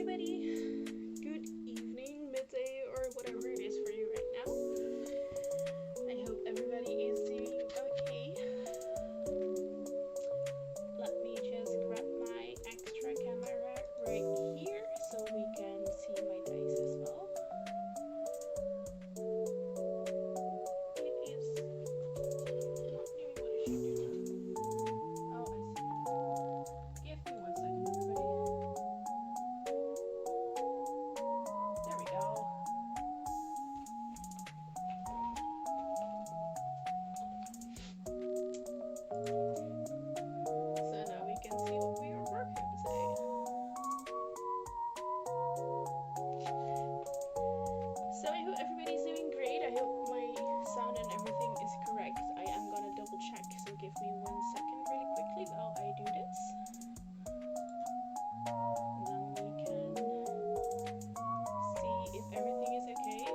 everybody. Good evening, midday, or whatever it is for you right now. I hope everybody is doing okay. Let me just grab my extra camera right here so we can see my dice as well. It is not doing what it should do. Oh, I see. Give me 1 second, everybody. There we go. So now we can see what we are working today. So I hope everybody's doing great. I hope my sound and everything is correct. I am gonna double check, so give me 1 second really quickly while I do this. And then we can see if everything is okay.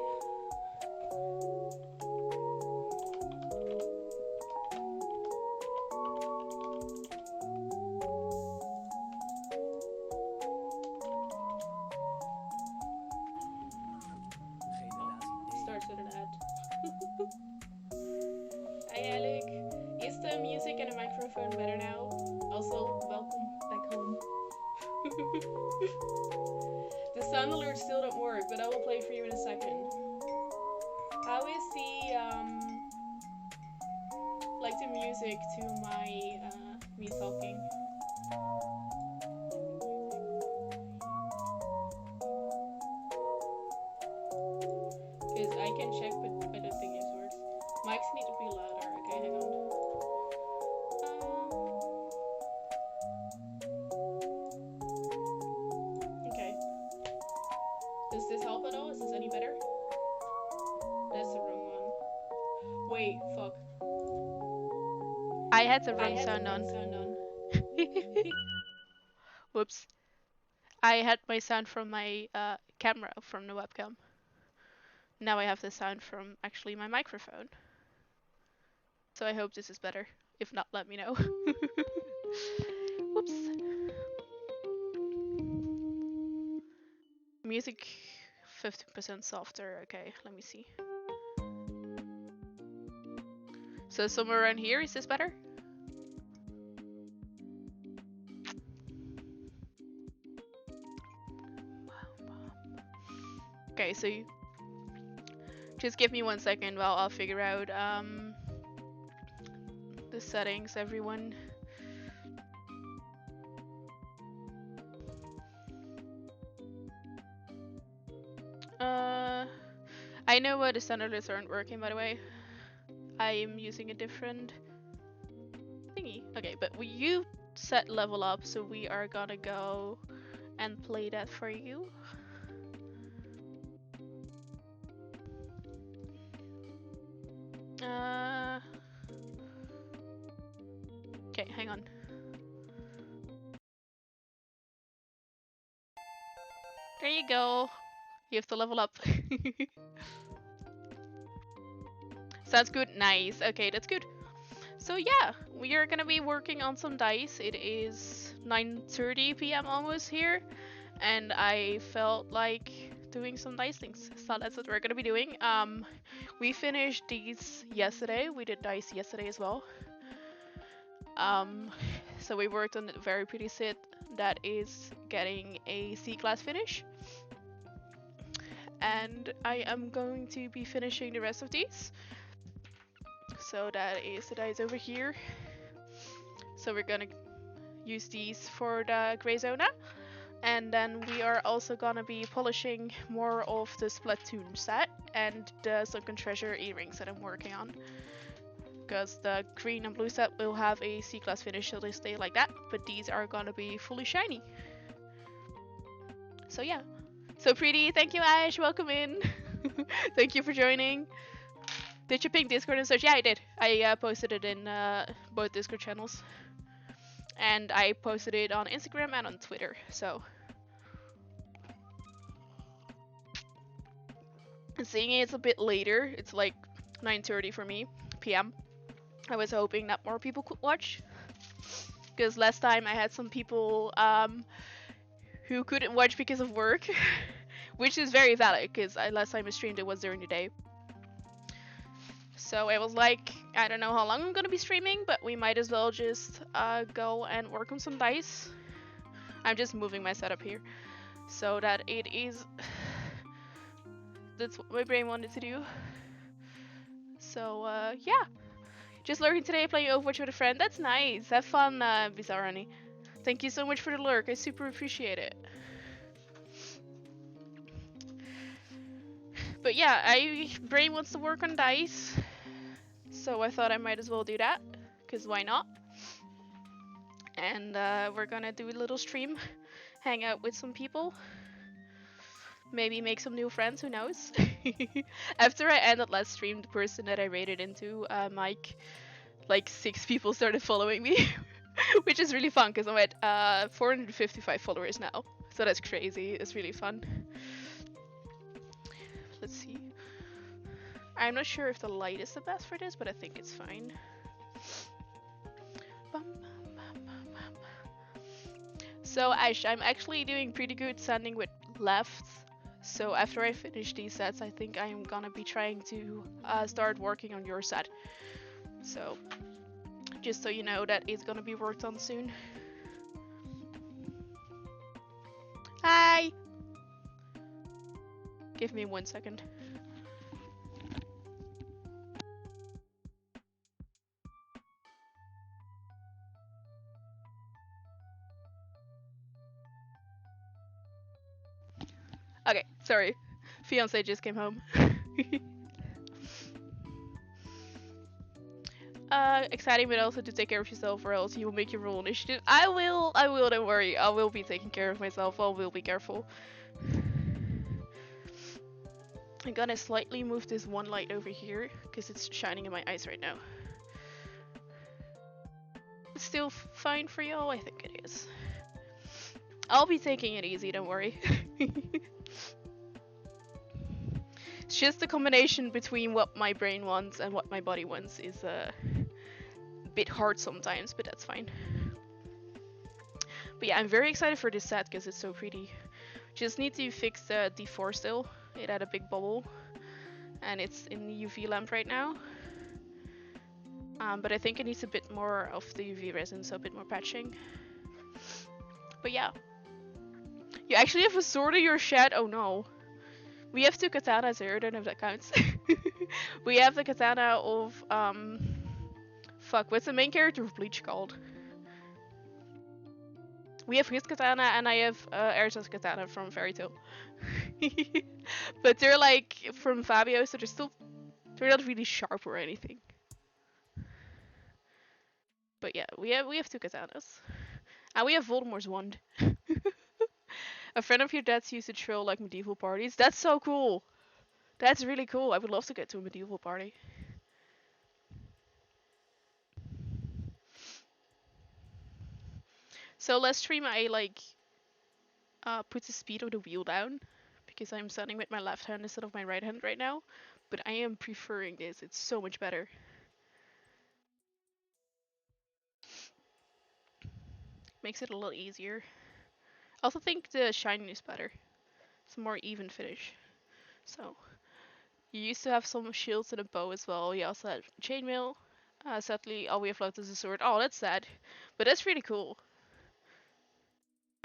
Starts with an ad. Hi Alec. Is the music and the microphone better now? Also, welcome back home. The sound alerts still don't work, but I will play for you in a second. How is the music to my me talking? Because I can check, but I don't think this works. Mics need to be louder. Okay, hang on. Okay. Does this help at all? Is this any better? That's the wrong one. Wait, fuck. I had the wrong sound on. Whoops. I had my sound from my camera, from the webcam. Now I have the sound from actually my microphone. So I hope this is better. If not, let me know. Whoops. Music 15% softer. Okay, let me see. So somewhere around here, is this better? Okay, so you just give me 1 second while I'll figure out the settings, everyone. I know why the standards aren't working, by the way. I am using a different thingy. Okay, but you set level up, so we are gonna go and play that for you. Okay, hang on. There you go. You have to level up. Sounds good. Nice. Okay, that's good. So yeah, we are gonna be working on some dice. It is 9:30 p.m. almost here, and I felt like doing some dice things. So that's what we're gonna be doing. We finished these yesterday. We did dice yesterday as well. So we worked on a very pretty set that is getting a C-class finish. And I am going to be finishing the rest of these. So that is the dice over here. So we're gonna use these for the Grey Zona. And then we are also gonna be polishing more of the Splatoon set and the Sunken Treasure earrings that I'm working on. Because the green and blue set will have a C-class finish, so they stay like that. But these are gonna be fully shiny. So yeah. So pretty. Thank you, Ash. Welcome in. Thank you for joining. Did you ping Discord and search? Yeah, I did. I posted it in both Discord channels. And I posted it on Instagram and on Twitter, so. Seeing it's a bit later, it's like 9:30 for me, p.m. I was hoping that more people could watch. Because last time I had some people who couldn't watch because of work, which is very valid because last time I streamed it was during the day. So I was like, I don't know how long I'm gonna be streaming, but we might as well just go and work on some dice. I'm just moving my setup here so that it is. That's what my brain wanted to do. So yeah, just lurking today, playing Overwatch with a friend. That's nice. Have fun, Bizarrani. Thank you so much for the lurk. I super appreciate it. But yeah, brain wants to work on dice, so I thought I might as well do that, cause why not? And we're gonna do a little stream, hang out with some people, maybe make some new friends. Who knows? After I ended last stream, the person that I raided into, Mike, like 6 people started following me, which is really fun because I'm at 455 followers now. So that's crazy. It's really fun. Let's see. I'm not sure if the light is the best for this, but I think it's fine. So Ash, I'm actually doing pretty good standing with left. So after I finish these sets, I think I'm gonna be trying to start working on your set. So just so you know that it's gonna be worked on soon. Hi! Give me 1 second. Okay, sorry. Fiance just came home. Exciting, but also to take care of yourself, or else you will make your role initiative. I will, don't worry. I will be taking care of myself. I will be careful. I'm gonna slightly move this one light over here, because it's shining in my eyes right now. It's still fine for y'all? I think it is. I'll be taking it easy, don't worry. It's just the combination between what my brain wants and what my body wants is a bit hard sometimes, but that's fine. But yeah, I'm very excited for this set because it's so pretty. Just need to fix the D4 still. It had a big bubble and it's in the UV lamp right now. But I think it needs a bit more of the UV resin, so a bit more patching. But yeah. You actually have a sword in your shed? Oh no. We have 2 katanas here, I don't know if that counts. We have the katana of, fuck, what's the main character of Bleach called? We have his katana and I have Erza's katana from Fairy Tail. But they're like from Fabio, so they're not really sharp or anything. But yeah, we have 2 katanas. And we have Voldemort's wand. A friend of your dad's used to troll like medieval parties. That's so cool. That's really cool. I would love to get to a medieval party. So last stream I like put the speed of the wheel down because I'm standing with my left hand instead of my right hand right now. But I am preferring this. It's so much better. Makes it a little easier. I also think the shine is better. It's a more even finish. So you used to have some shields and a bow as well. You also had chainmail. Sadly, all we have left is a sword. Oh, that's sad. But that's really cool.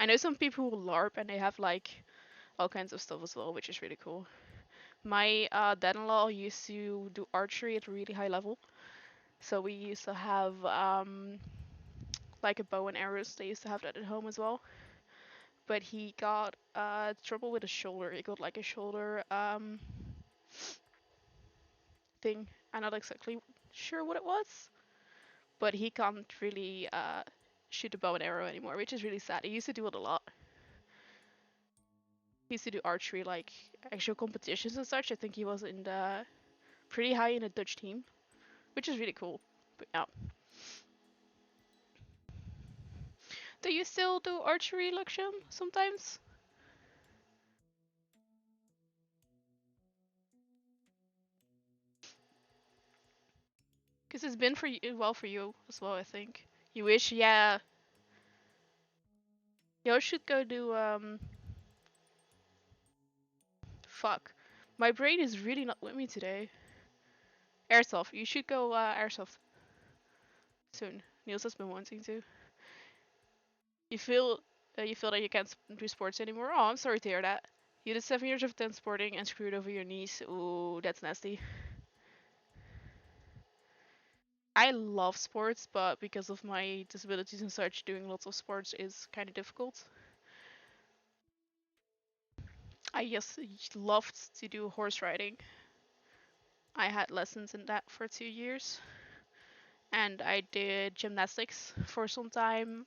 I know some people who LARP and they have like all kinds of stuff as well, which is really cool. My dad-in-law used to do archery at a really high level. So we used to have like a bow and arrows. They used to have that at home as well. But he got trouble with his shoulder. He got like a shoulder thing. I'm not exactly sure what it was. But he can't really shoot a bow and arrow anymore, which is really sad. He used to do it a lot. He used to do archery, like actual competitions and such. I think he was in the pretty high in a Dutch team, which is really cool. But yeah. Do you still do archery, Laksham, sometimes? Because it's been for you, well for you as well, I think. You wish, yeah. Y'all should go do fuck. My brain is really not with me today. Airsoft. You should go airsoft soon. Niels has been wanting to. You feel you feel that you can't do sports anymore. Oh, I'm sorry to hear that. You did 7 years of dance sporting and screwed over your knees. Ooh, that's nasty. I love sports, but because of my disabilities and such, doing lots of sports is kind of difficult. I just loved to do horse riding. I had lessons in that for 2 years, and I did gymnastics for some time.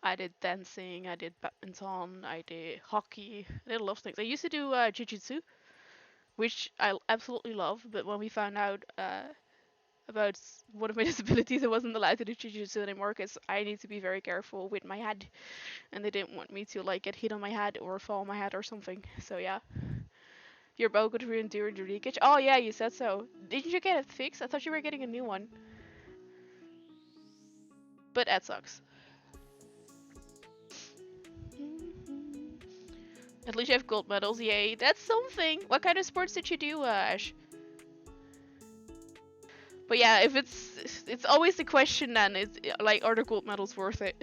I did dancing, I did badminton, I did hockey. I did a lot of things. I used to do jiu-jitsu, which I absolutely love, but when we found out about one of my disabilities, I wasn't allowed to do jiu-jitsu anymore because I need to be very careful with my head, and they didn't want me to like get hit on my head or fall on my head or something. So yeah. Your bow got ruined during the leakage. Oh yeah, you said so. Didn't you get it fixed? I thought you were getting a new one. But that sucks. At least you have gold medals, yay. That's something. What kind of sports did you do, Ash? But yeah, if it's always the question then, it's like, are the gold medals worth it?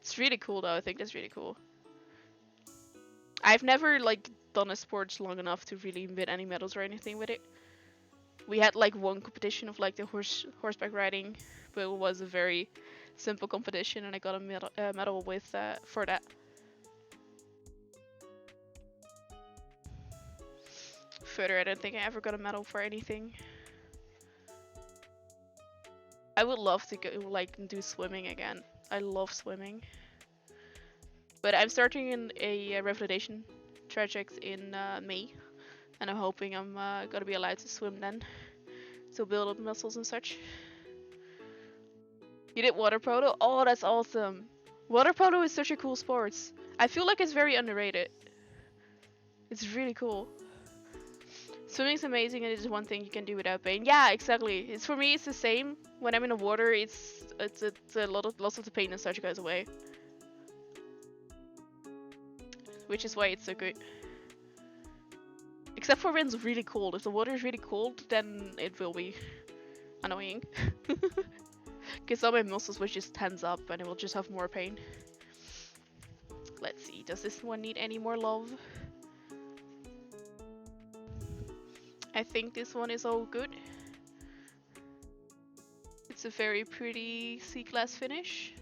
It's really cool though, I think that's really cool. I've never like done a sport long enough to really win any medals or anything with it. We had like one competition of like the horseback riding, but it was a very simple competition, and I got a medal with for that. Further, I don't think I ever got a medal for anything. I would love to go like do swimming again. I love swimming, but I'm starting in a revalidation project in May, and I'm hoping I'm gonna be allowed to swim then, to build up muscles and such. You did water polo? Oh, that's awesome. Water polo is such a cool sport. I feel like it's very underrated. It's really cool. Swimming's amazing, and it is one thing you can do without pain. Yeah, exactly. It's for me. It's the same. When I'm in the water, it's a lot of lots of the pain and such goes away, which is why it's so good. Except for when it's really cold. If the water is really cold, then it will be annoying. Because all my muscles will just tense up, and it will just have more pain. Let's see. Does this one need any more love? I think this one is all good. It's a very pretty C-class finish.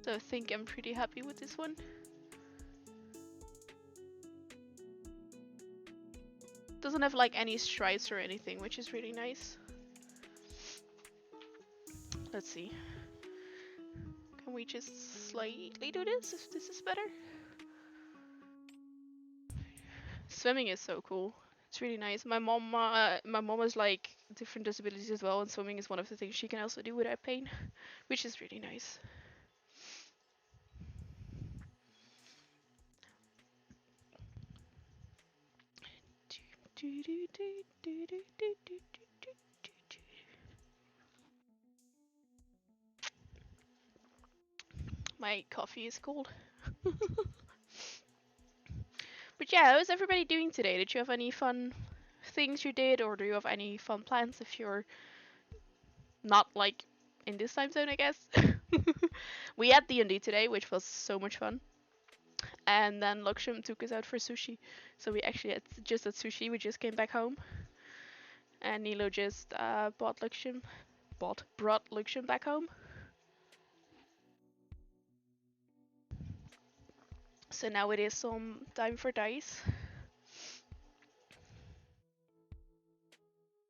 So I think I'm pretty happy with this one. Doesn't have like any stripes or anything, which is really nice. Let's see. Can we just slightly do this if this is better? Swimming is so cool. It's really nice. My mom has like different disabilities as well, and swimming is one of the things she can also do without pain, which is really nice. My coffee is cold. But yeah, how is everybody doing today? Did you have any fun things you did, or do you have any fun plans if you're not like in this time zone, I guess? We had D&D today, which was so much fun. And then Laksham took us out for sushi. So we actually had just had sushi. We just came back home. And Nilo just brought Laksham back home. So now it is some time for dice.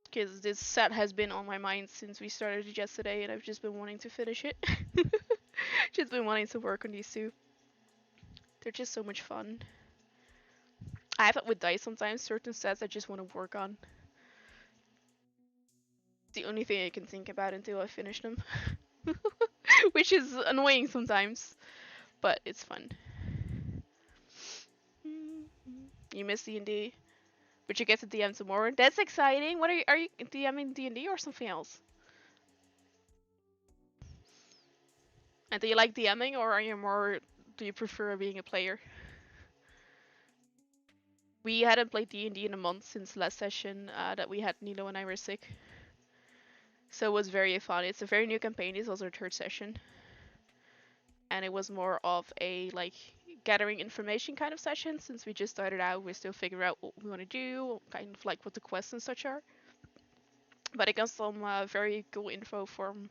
Because this set has been on my mind since we started it yesterday, and I've just been wanting to finish it. Just been wanting to work on these two. They're just so much fun. I have it with dice sometimes, certain sets I just want to work on. It's the only thing I can think about until I finish them. Which is annoying sometimes, but it's fun. You miss D&D, but you get to DM tomorrow. That's exciting. What are you DMing D&D or something else? And do you like DMing, or are you more? Do you prefer being a player? We hadn't played D&D in a month since last session that we had Nilo and I were sick. So it was very fun. It's a very new campaign. This was our third session. And it was more of a like gathering information kind of session since we just started out. We're still figuring out what we want to do, kind of like what the quests and such are. But I got some very cool info from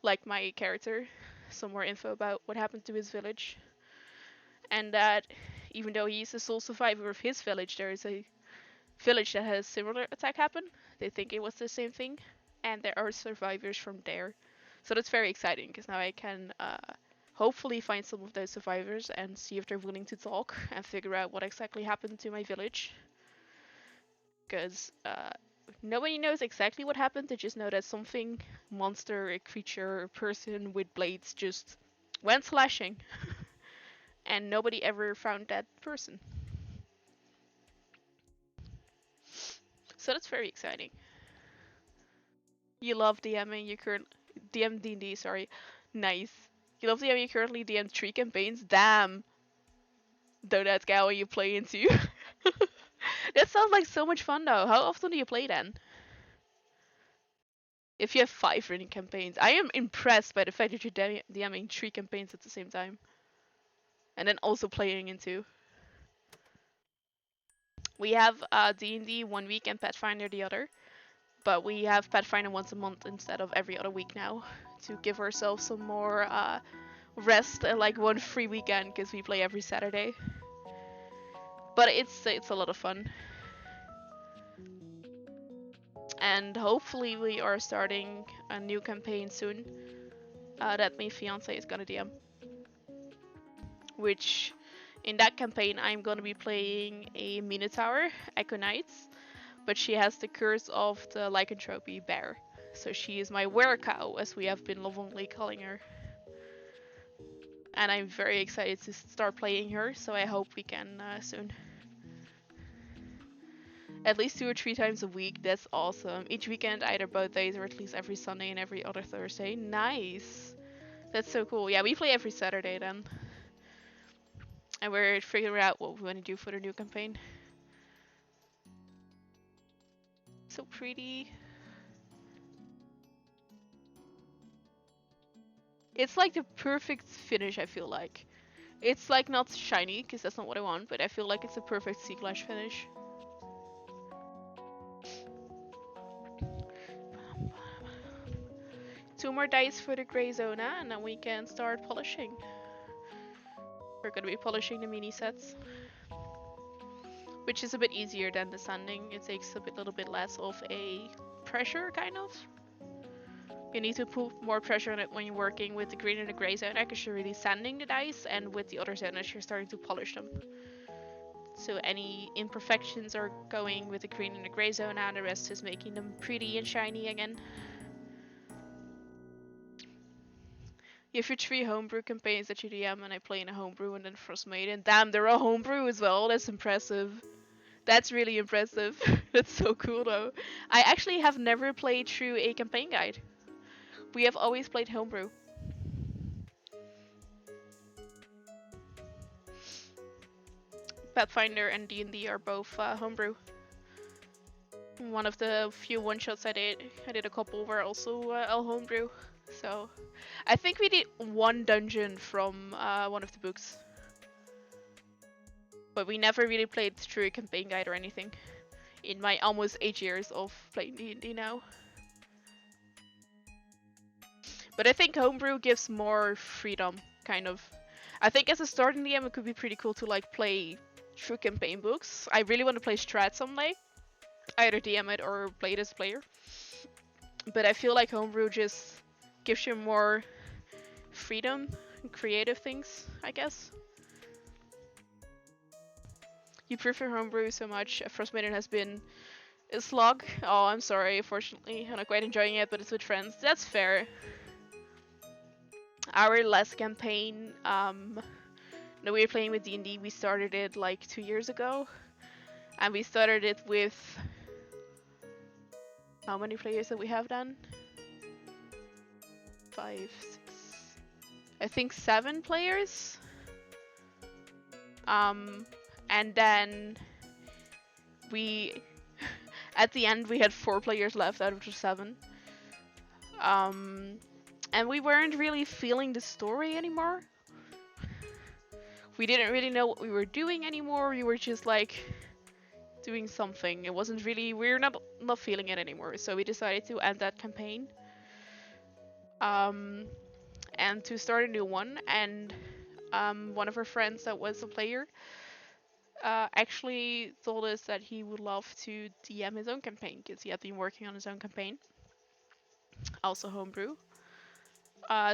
like my character, some more info about what happened to his village, and that even though he's the sole survivor of his village, there is a village that has a similar attack happen. They think it was the same thing, and there are survivors from there. So that's very exciting because now I can hopefully find some of those survivors and see if they're willing to talk and figure out what exactly happened to my village. Because nobody knows exactly what happened. They just know that something, monster, a creature, a person with blades just went slashing, and nobody ever found that person. So that's very exciting. You love DMing. You current DM D&D. Sorry, nice. You love DMing. You currently DM 3 campaigns. Damn. Though that's how you play into. That sounds like so much fun though. How often do you play then? If you have 5 running campaigns, I am impressed by the fact that you're DMing 3 campaigns at the same time, and then also playing into. We have D&D one week and Pathfinder the other, but we have Pathfinder once a month instead of every other week now to give ourselves some more rest and like one free weekend because we play every Saturday. But it's a lot of fun. And hopefully we are starting a new campaign soon that my fiance is gonna DM. Which, in that campaign, I'm gonna be playing a Minotaur, Echo Knights, but she has the curse of the lycanthropy bear. So she is my were-cow, as we have been lovingly calling her. And I'm very excited to start playing her, so I hope we can soon. At least 2 or 3 times a week, that's awesome. Each weekend, either both days or at least every Sunday and every other Thursday. Nice! That's so cool. Yeah, we play every Saturday then. And we're figuring out what we want to do for the new campaign. So pretty. It's like the perfect finish, I feel like. It's like not shiny, because that's not what I want, but I feel like it's a perfect sea glass finish. Two more dice for the gray zona, and then we can start polishing. We're gonna be polishing the mini sets, which is a bit easier than the sanding. It takes a little bit less of a pressure, kind of. You need to put more pressure on it when you're working with the green and the gray zona, because you're really sanding the dice, and with the other zonas you're starting to polish them. So any imperfections are going with the green and the gray zona, and the rest is making them pretty and shiny again. You have your 3 homebrew campaigns that you DM, and I play in a homebrew and then Frostmaiden. Damn, they're a homebrew as well. That's impressive. That's really impressive. That's so cool though. I actually have never played through a campaign guide. We have always played homebrew. Pathfinder and D&D are both homebrew. One of the few one-shots I did a couple were also all homebrew. So, I think we did 1 dungeon from one of the books. But we never really played through a campaign guide or anything. In my almost 8 years of playing D&D now. But I think homebrew gives more freedom, kind of. I think as a starting DM it could be pretty cool to like play through campaign books. I really want to play Strat someday. Either DM it or play it as a player. But I feel like homebrew just gives you more freedom and creative things, I guess. You prefer homebrew so much. Frostmaiden has been a slog. Oh, I'm sorry, unfortunately. I'm not quite enjoying it, but it's with friends. That's fair. Our last campaign, no, we were playing with D&D. We started it like 2 years ago. And we started it with... How many players did we have then? 5, 6, I think 7 players. And then we, at the end, we had 4 players left out of the 7. And we weren't really feeling the story anymore. We didn't really know what we were doing anymore. We were just like doing something. It wasn't really, we're not feeling it anymore. So we decided to end that campaign. And to start a new one. And one of our friends that was a player actually told us that he would love to DM his own campaign because he had been working on his own campaign, also homebrew.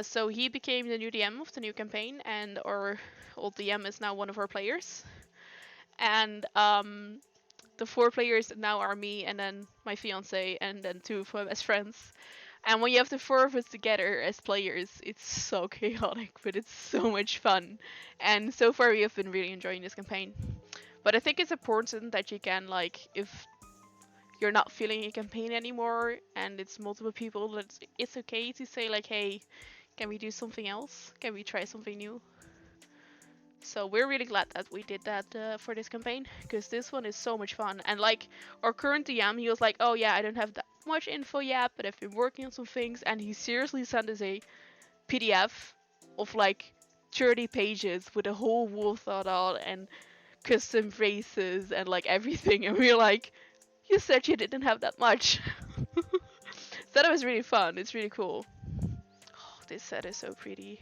So he became the new DM of the new campaign, and our old DM is now one of our players. And the 4 players now are me, and then my fiance, and then 2 of my best friends. And when you have the 4 of us together as players, it's so chaotic, but it's so much fun. And so far we have been really enjoying this campaign. But I think it's important that you can, like, if you're not feeling a campaign anymore and it's multiple people, that it's okay to say like, hey, can we do something else? Can we try something new? So we're really glad that we did that for this campaign, because this one is so much fun. And like our current DM, he was like, oh yeah, I don't have that much info yet, but I've been working on some things, and he seriously sent us a PDF of like 30 pages with a whole wall thought out and custom races and like everything, and we were like, you said you didn't have that much. So that was really fun. It's really cool. Oh, this set is so pretty.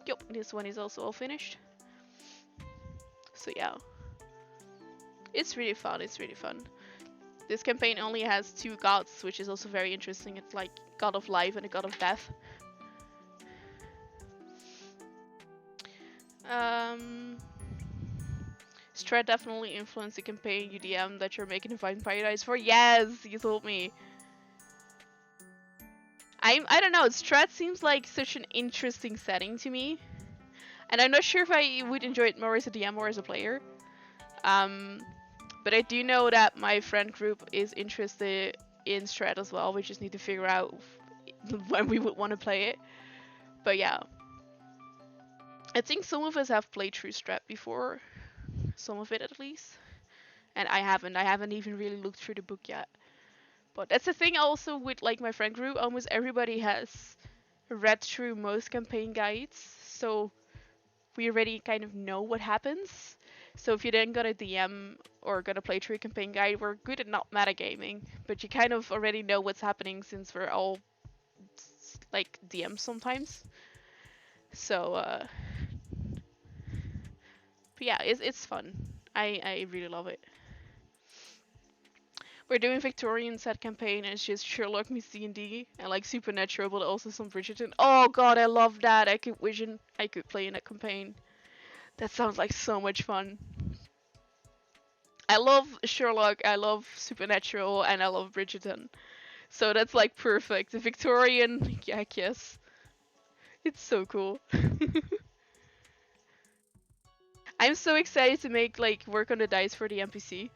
Yup, this one is also all finished. So yeah, it's really fun. It's really fun. This campaign only has 2 gods, which is also very interesting. It's like god of life and a god of death. Strat definitely influenced the campaign UDM that you're making Vampire Dice for. Yes, you told me. I don't know, Strat seems like such an interesting setting to me. And I'm not sure if I would enjoy it more as a DM or as a player. But I do know that my friend group is interested in Strat as well. We just need to figure out when we would want to play it. But yeah. I think some of us have played through Strat before. Some of it at least. And I haven't. I haven't even really looked through the book yet. But that's the thing also with like my friend group. Almost everybody has read through most campaign guides. So we already kind of know what happens. So if you then got a DM or gonna play through a campaign guide, we're good at not metagaming, but you kind of already know what's happening since we're all like DMs sometimes. So but yeah, it's fun. I really love it. We're doing Victorian set campaign, and it's just Sherlock meets D&D and like Supernatural, but also some Bridgerton. Oh god, I love that. I could vision I could play in that campaign. That sounds like so much fun. I love Sherlock, I love Supernatural, and I love Bridgerton. So that's like perfect. The Victorian, yeah, yes. It's so cool. I'm so excited to make like work on the dice for the NPC.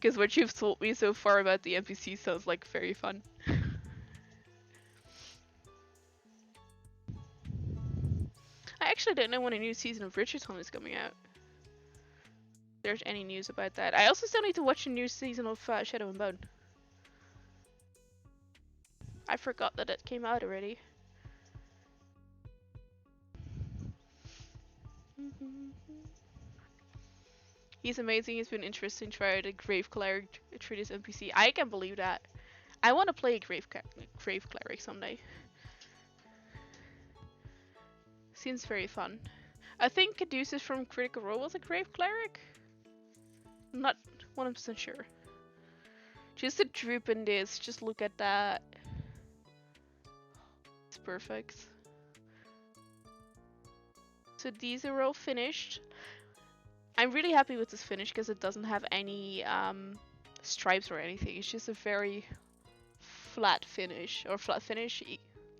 Because what you've told me so far about the NPC sounds like very fun. I actually don't know when a new season of Bridgerton is coming out. If there's any news about that. I also still need to watch a new season of Shadow and Bone. I forgot that it came out already. He's amazing. He's been interesting. Try the Grave Cleric through this NPC. I can't believe that. I want to play a Grave Cleric someday. Seems very fun. I think Caduceus from Critical Role was a Grave Cleric. I'm not 100% sure. Just a droop in this. Just look at that. It's perfect. So these are all finished. I'm really happy with this finish because it doesn't have any stripes or anything. It's just a very flat finish, or flat finish.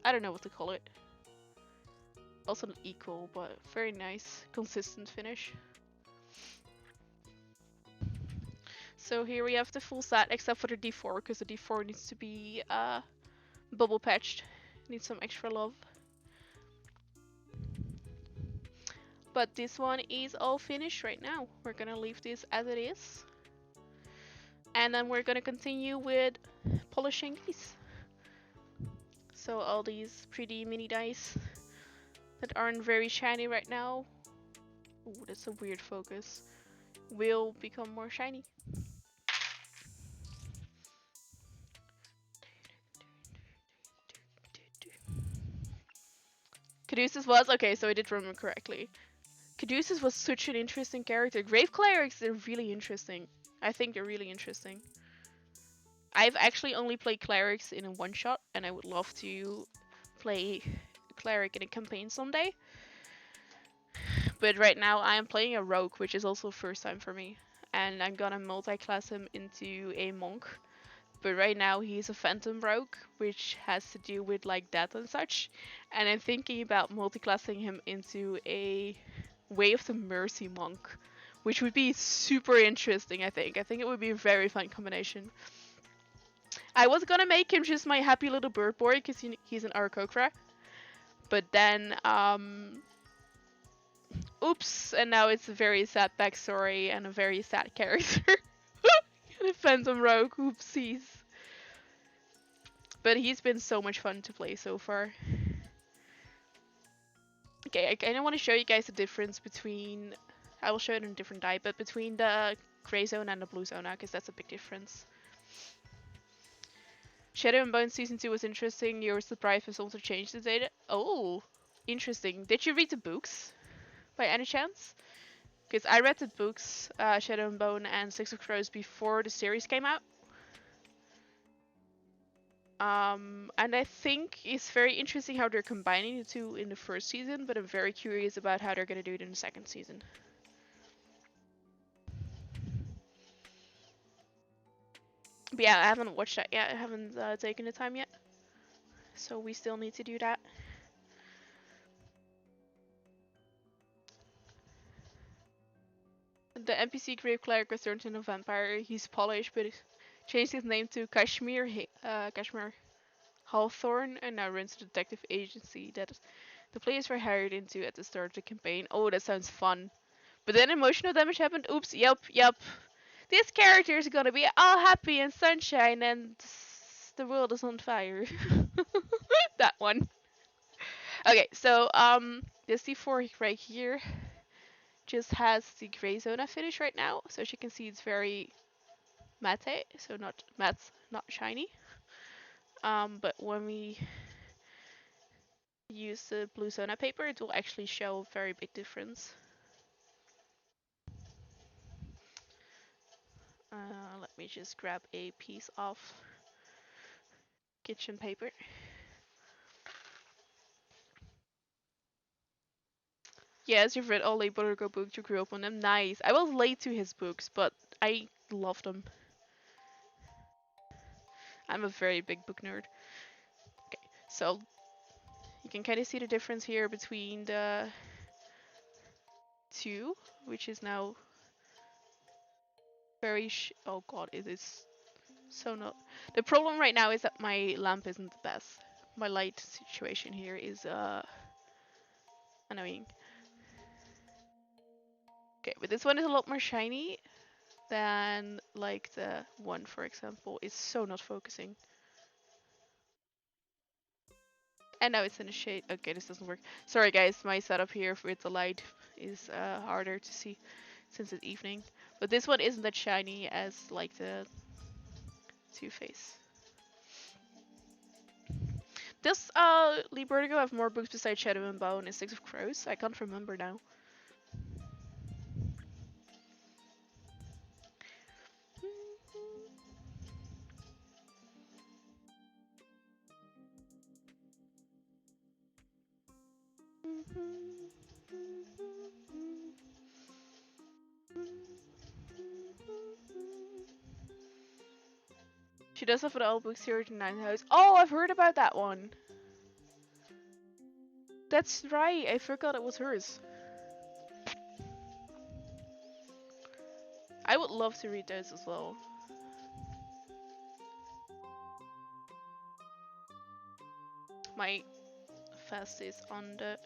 I don't know what to call it. Also not equal, but very nice, consistent finish. So here we have the full set, except for the D4, because the D4 needs to be bubble patched. Need some extra love. But this one is all finished right now. We're gonna leave this as it is. And then we're gonna continue with polishing these. So all these pretty mini dice that aren't very shiny right now. Ooh, that's a weird focus. Will become more shiny. Caduceus was okay, so I did remember correctly. Caduceus was such an interesting character. Grave Clerics are really interesting. I think they're really interesting. I've actually only played clerics in a one shot, and I would love to play a cleric in a campaign someday. But right now I am playing a rogue, which is also first time for me, and I'm gonna multi-class him into a monk. But right now he's a phantom rogue, which has to do with like death and such. And I'm thinking about multi-classing him into a Way of the Mercy monk, which would be super interesting. I think it would be a very fun combination. I was gonna make him just my happy little bird boy because he's an Aarakocra, but then oops, and now it's a very sad backstory and a very sad character. And a phantom rogue, oopsies. But he's been so much fun to play so far. Okay, I kind of want to show you guys the difference between, I will show it in a different die, but between the gray zone and the blue zone, because that's a big difference. Shadow and Bone Season 2 was interesting. Your surprise has also changed the data. Oh, interesting. Did you read the books by any chance? Because I read the books, Shadow and Bone and Six of Crows, before the series came out. And I think it's very interesting how they're combining the two in the first season, but I'm very curious about how they're gonna do it in the second season. But yeah, I haven't watched that yet. I haven't taken the time yet. So we still need to do that. The NPC Grave Cleric was turned into a vampire. He's Polish, but changed his name to Kashmir Hawthorne, and now runs a detective agency that the players were hired into at the start of the campaign. Oh, that sounds fun. But then emotional damage happened. Oops, yep. This character is gonna be all happy and sunshine, and the world is on fire. That one. Okay, so this D4 right here just has the gray zona finish right now, so as you can see it's very matte, so not matte, not shiny. But when we use the blue zona paper, it will actually show a very big difference. Let me just grab a piece of kitchen paper. Yes, you've read all Leigh Buttergo books, you grew up on them. Nice. I was late to his books, but I loved them. I'm a very big book nerd. Okay, so you can kind of see the difference here between the two, which is now very oh god, it is so not. The problem right now is that my lamp isn't the best. My light situation here is annoying. Okay, but this one is a lot more shiny than like the one, for example. It's so not focusing. And now it's in a shade. Okay, this doesn't work. Sorry guys, my setup here with the light is harder to see since it's evening. But this one isn't that shiny as like the Two-Face. Does Leigh Bardugo have more books besides Shadow and Bone and Six of Crows? I can't remember now. She does have all books here in 9th house. Oh, I've heard about that one. That's right, I forgot it was hers. I would love to read those as well. my fast is on the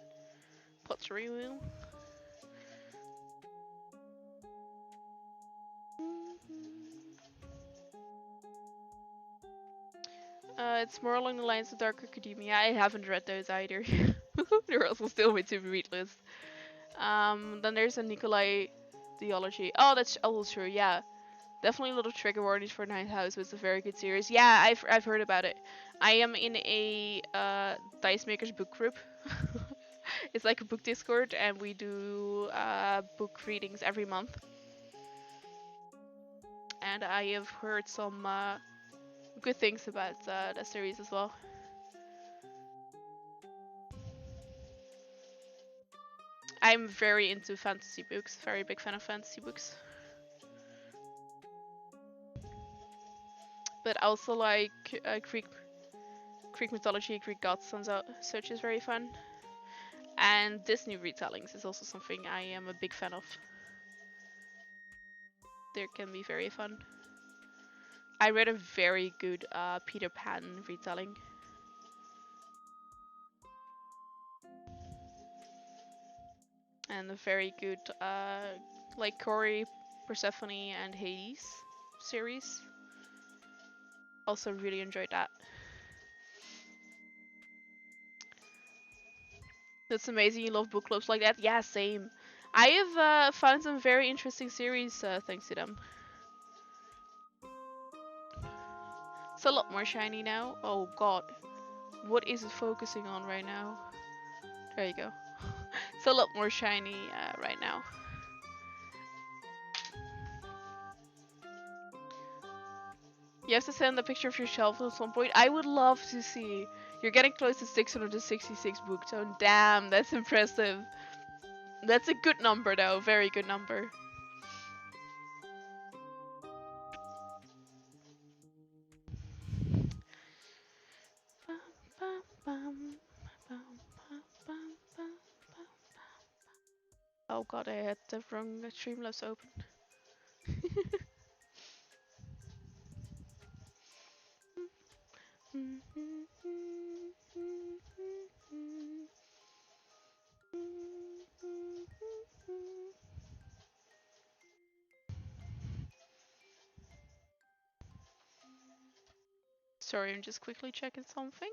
pottery wheel. It's more along the lines of Dark Academia. I haven't read those either. They're also still way to read list. Then there's a Nikolai Theology. Oh, that's also true. Yeah, definitely a little trigger warnings for Ninth House. Was a very good series. Yeah, I've heard about it. I am in a Dice Makers book group. It's like a book Discord, and we do book readings every month. And I have heard some good things about that series as well. I'm very into fantasy books. Very big fan of fantasy books. But also like Greek mythology, Greek gods, and such is very fun. And Disney retellings is also something I am a big fan of. They can be very fun. I read a very good Peter Pan retelling. And a very good like Cory, Persephone, and Hades series. Also really enjoyed that. That's amazing. You love book clubs like that. Yeah, same. I have found some very interesting series thanks to them. It's a lot more shiny now. Oh god. What is it focusing on right now? There you go. It's a lot more shiny right now. You have to send a picture of your shelf at some point. I would love to see. You're getting close to 666 books. Oh damn, that's impressive. That's a good number though. Very good number. Oh god, I had the wrong Streamlabs open. Sorry, I'm just quickly checking something.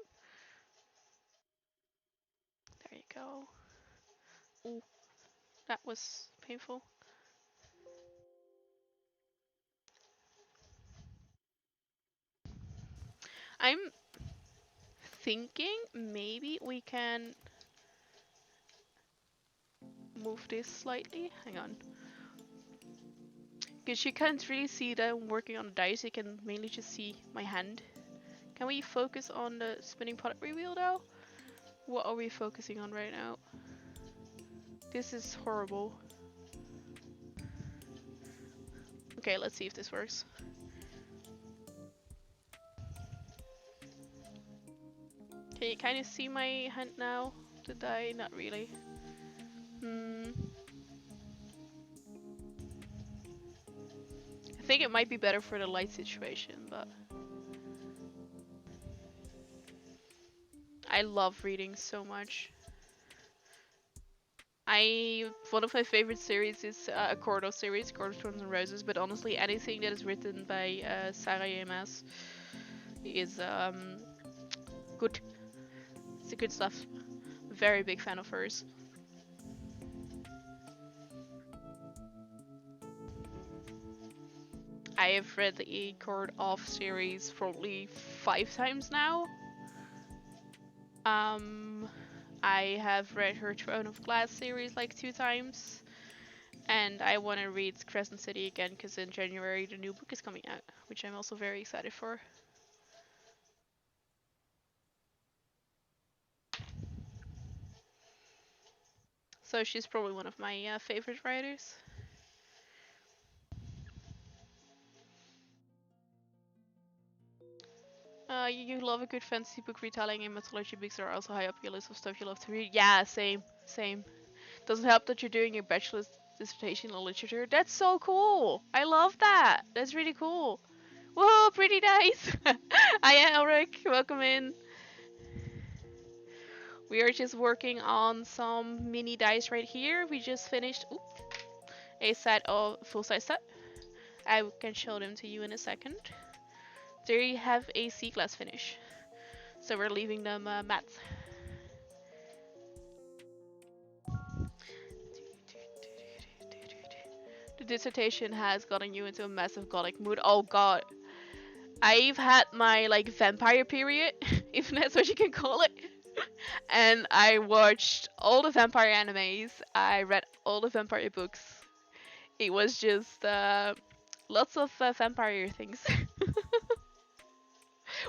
There you go. Ooh, that was painful. I'm thinking maybe we can move this slightly. Hang on. Because you can't really see that I'm working on the dice, you can mainly just see my hand. Can we focus on the spinning pottery wheel though? What are we focusing on right now? This is horrible. Okay, let's see if this works. Can you kind of see my hand now? Did I? Not really. I think it might be better for the light situation, but I love reading so much. One of my favorite series is a Cordo series, Cordo Thorns and Roses, but honestly anything that is written by Sarah Yemas is good. It's a good stuff. Very big fan of hers. I have read the Chord Off series probably 5 times now. I have read her Throne of Glass series like 2 times. And I want to read Crescent City again because in January the new book is coming out, which I'm also very excited for. So she's probably one of my favorite writers. You love a good fantasy book retelling, and mythology books are also high up your list of stuff you love to read. Yeah, same. Doesn't help that you're doing your bachelor's dissertation in literature. That's so cool. I love that. That's really cool. Whoa, pretty nice. Hiya, Elric. Welcome in. We are just working on some mini dice right here. We just finished a set of full-size set. I can show them to you in a second. There you have a C-class finish. So we're leaving them matte. The dissertation has gotten you into a massive gothic mood. Oh god. I've had my like vampire period, if that's what you can call it. And I watched all the vampire animes. I read all the vampire books. It was just lots of vampire things.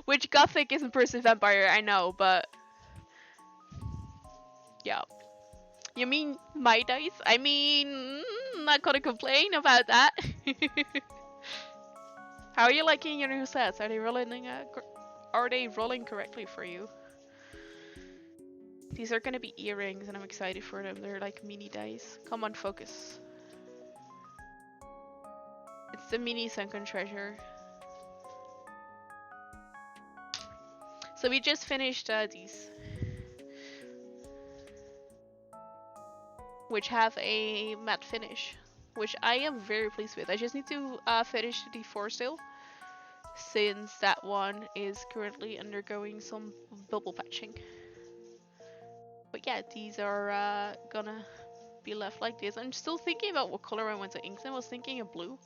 Which gothic isn't per se vampire, I know, but yeah. You mean my dice? I mean, not gonna complain about that. How are you liking your new sets? Are they rolling correctly for you? These are gonna be earrings, and I'm excited for them. They're like mini dice. Come on, focus. It's the mini sunken treasure. So we just finished these, which have a matte finish, which I am very pleased with. I just need to finish the D4 still, since that one is currently undergoing some bubble patching. But yeah, these are gonna be left like this. I'm still thinking about what color I want to ink them. I was thinking of blue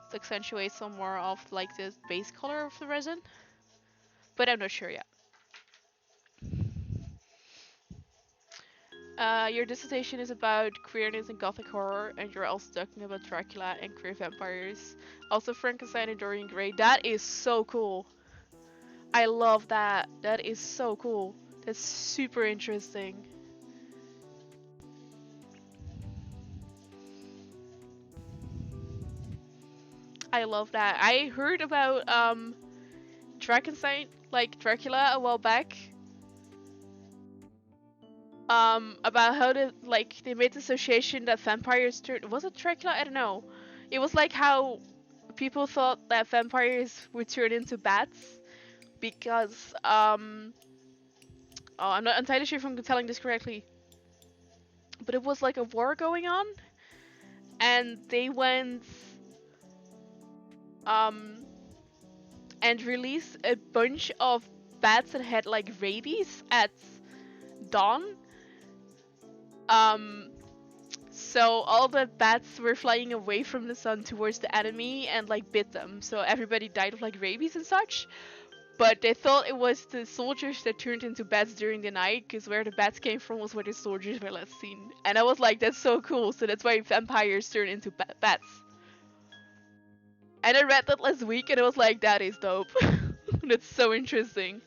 to accentuate some more of like the base color of the resin, but I'm not sure yet. Your dissertation is about queerness and gothic horror, and you're also talking about Dracula and queer vampires. Also Frankenstein and Dorian Gray. That is so cool. I love that. That is so cool. That's super interesting. I love that. I heard about Frankenstein, like Dracula, a while back. About how they made the association that vampires turned. Was it Dracula? I don't know. It was like how people thought that vampires would turn into bats because oh, I'm not entirely sure if I'm telling this correctly, but it was like a war going on, and they went um and released a bunch of bats that had like rabies at dawn. So all the bats were flying away from the sun towards the enemy and like bit them. So everybody died of like rabies and such. But they thought it was the soldiers that turned into bats during the night, because where the bats came from was where the soldiers were last seen. And I was like, that's so cool. So that's why vampires turn into bats. And I read that last week and I was like, that is dope. That's so interesting.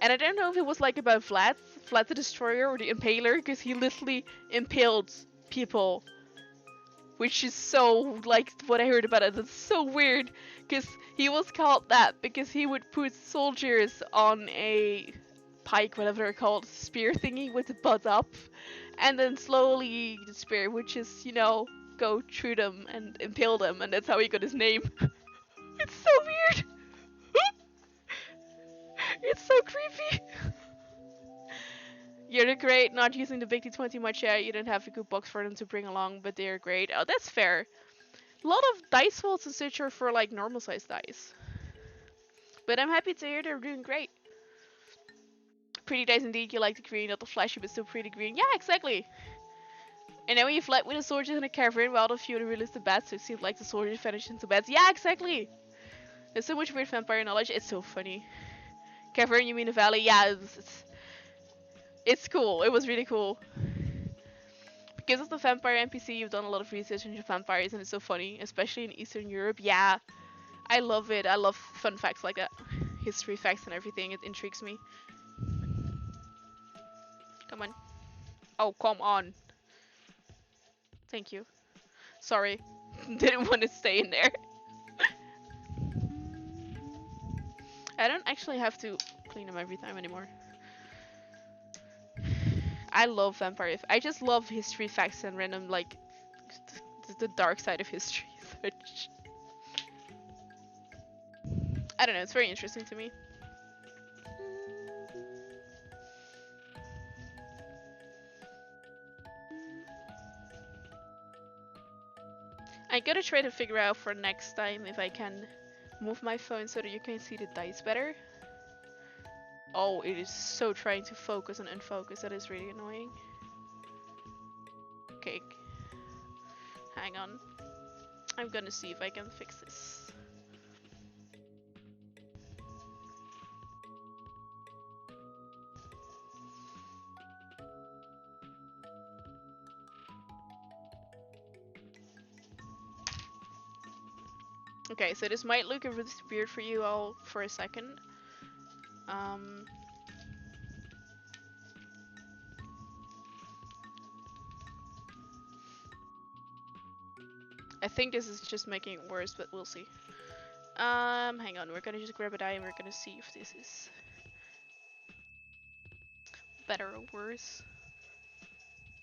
And I don't know if it was like about Vlad the Destroyer or the Impaler, because he literally impaled people. Which is so, like, what I heard about it, it's so weird, because he was called that because he would put soldiers on a pike, whatever they're called, spear thingy with the butt up, and then slowly the spear would just, you know, go through them and impale them, and that's how he got his name. It's so weird! It's so creepy! You're great, not using the big D20 much yet, you don't have a good box for them to bring along, but they're great. Oh, that's fair. A lot of dice folds and such are for like normal size dice. But I'm happy to hear they're doing great. Pretty dice indeed, you like the green, not the flashy but still pretty green. Yeah, exactly. And then when you fight with the soldiers in a cavern, well, the few release the bats, so it seems like the soldiers vanished into bats. Yeah, exactly. There's so much weird vampire knowledge, it's so funny. Cavern, you mean the valley? Yeah, it's cool. It was really cool. Because of the vampire NPC, you've done a lot of research into vampires, and it's so funny, especially in Eastern Europe. Yeah, I love it. I love fun facts like that. History facts and everything. It intrigues me. Come on. Oh, come on. Thank you. Sorry. Didn't want to stay in there. I don't actually have to clean them every time anymore. I love vampire. I just love history facts and random, like, the dark side of history. I don't know, it's very interesting to me. I gotta try to figure out for next time if I can move my phone so that you can see the dice better. Oh, it is so trying to focus and unfocus. That is really annoying. Okay, hang on. I'm gonna see if I can fix this. Okay, so this might look a bit weird for you all for a second. I think this is just making it worse, but we'll see. Hang on, we're gonna just grab a die and we're gonna see if this is better or worse.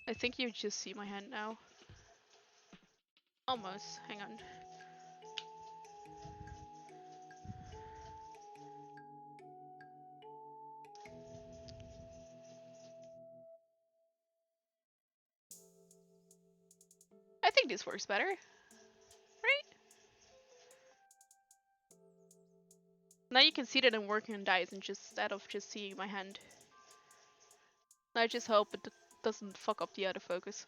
I think you just see my hand now. Almost, hang on. I think this works better, right? Now you can see that I'm working on dice instead of just seeing my hand. I just hope it doesn't fuck up the autofocus.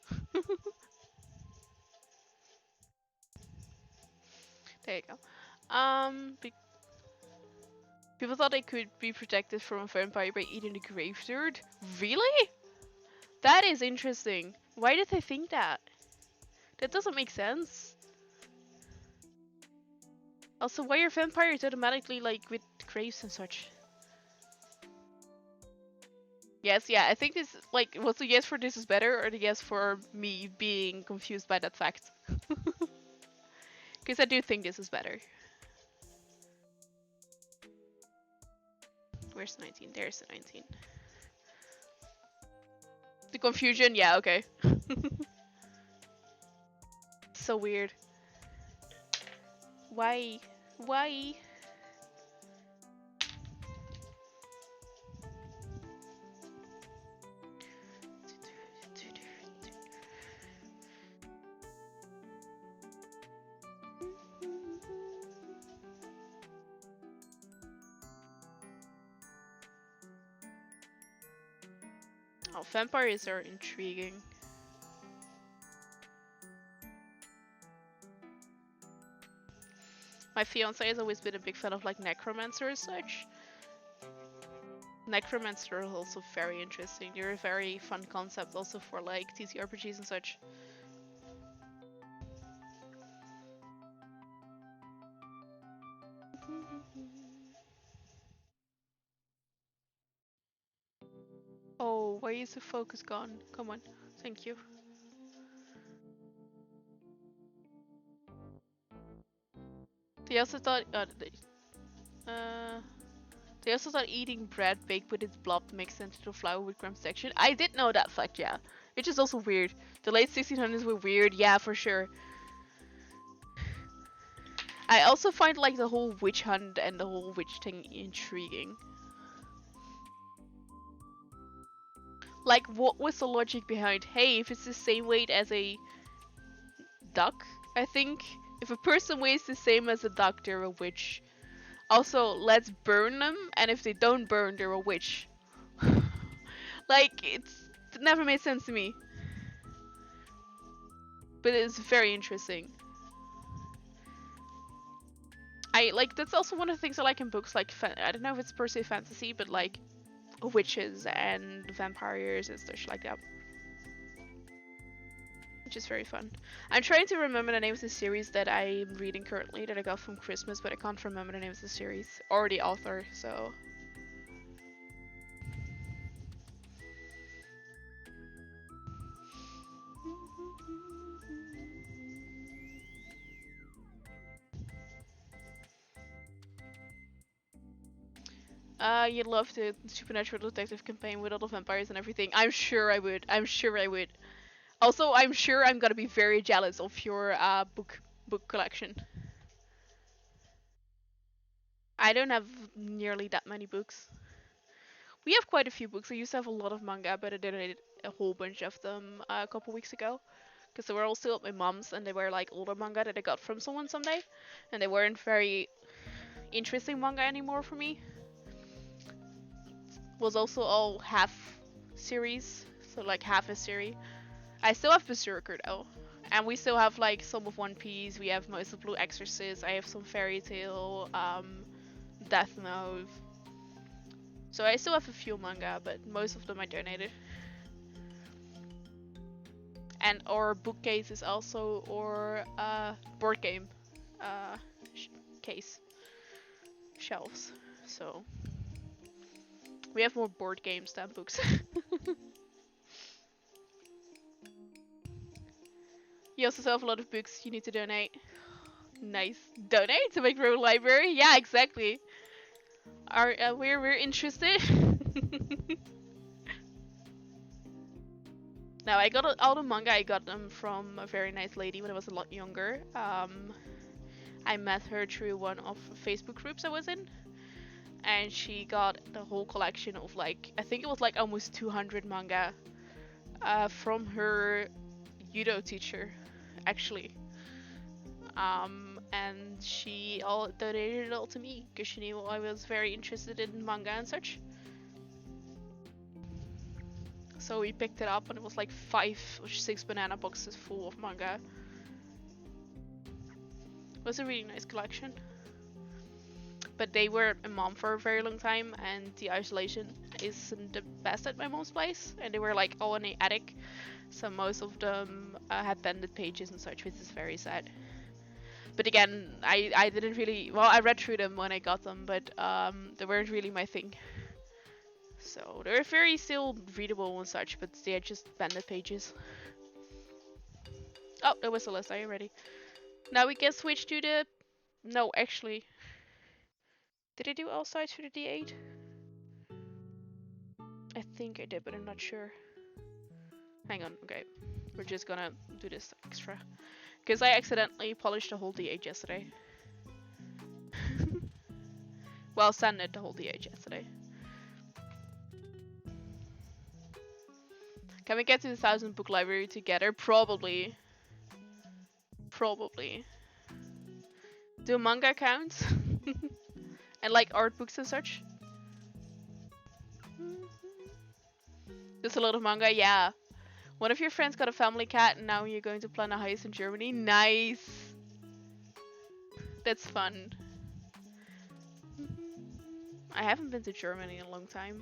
There you go. People thought they could be protected from a vampire by eating the grave dirt. Really? That is interesting. Why did they think that? That doesn't make sense. Also, why are vampires automatically like with graves and such? Yes, yeah, I think this, like, was the yes for this is better or the yes for me being confused by that fact? Because I do think this is better. Where's the 19? There's the 19. The confusion, yeah, okay. So weird. Why? Why? Oh, vampires are intriguing. My fiance has always been a big fan of like necromancer and such. Necromancer is also very interesting. They're a very fun concept also for like TTRPGs and such. Oh, why is the focus gone? Come on, thank you. They also thought, they also thought eating bread baked with its blob mixed into the flour with gram section. I did know that fact, yeah. It's just also weird. The late 1600s were weird, yeah, for sure. I also find like the whole witch hunt and the whole witch thing intriguing. Like, what was the logic behind, hey, if it's the same weight as a duck, I think, if a person weighs the same as a duck, they're a witch. Also, let's burn them, and if they don't burn, they're a witch. Like, it never made sense to me. But it's very interesting. I like, that's also one of the things I like in books, like, I don't know if it's per se fantasy, but like, witches and vampires and stuff like that. Which is very fun. I'm trying to remember the name of the series that I'm reading currently that I got from Christmas, but I can't remember the name of the series or the author, so. You'd love the supernatural detective campaign with all the vampires and everything. I'm sure I would. I'm sure I would. Also, I'm sure I'm gonna be very jealous of your book collection. I don't have nearly that many books. We have quite a few books. I used to have a lot of manga, but I donated a whole bunch of them a couple weeks ago because they were all still at my mom's, and they were like older manga that I got from someone someday, and they weren't very interesting manga anymore for me. Was also all half series, so like half a series. I still have Berserker though, and we still have like some of One Piece. We have most of Blue Exorcist. I have some Fairy Tail, Death Note. So I still have a few manga, but most of them I donated. And or bookcases also, or board game case shelves. So we have more board games than books. You also still have a lot of books you need to donate. Nice. Donate to make your own library? Yeah, exactly. Are we're interested. Now I got all the manga. I got them from a very nice lady when I was a lot younger. I met her through one of the Facebook groups I was in, and she got the whole collection of like I think it was like almost 200 manga from her judo teacher, actually. And she all donated it all to me because she knew I was very interested in manga and such. So we picked it up, and it was like 5 or 6 banana boxes full of manga. It was a really nice collection. But they were at my mom for a very long time, and the isolation isn't the best at my mom's place. And they were like all in the attic, so most of them had bended pages and such, which is very sad. But again, I didn't really, well, I read through them when I got them, but they weren't really my thing. So they're very still readable and such, but they're just bended pages. Oh, there was a list. Are you ready? Now we can switch to the, no, actually, did I do all sides for the D8? I think I did, but I'm not sure. Hang on, okay. We're just gonna do this extra. Because I accidentally polished the whole D8 yesterday. Well, sanded the whole D8 yesterday. Can we get to the 1,000 book library together? Probably. Probably. Do manga count? And like art books and such? There's a lot of manga, yeah. One of your friends got a family cat, and now you're going to plan a heist in Germany. Nice. That's fun. I haven't been to Germany in a long time.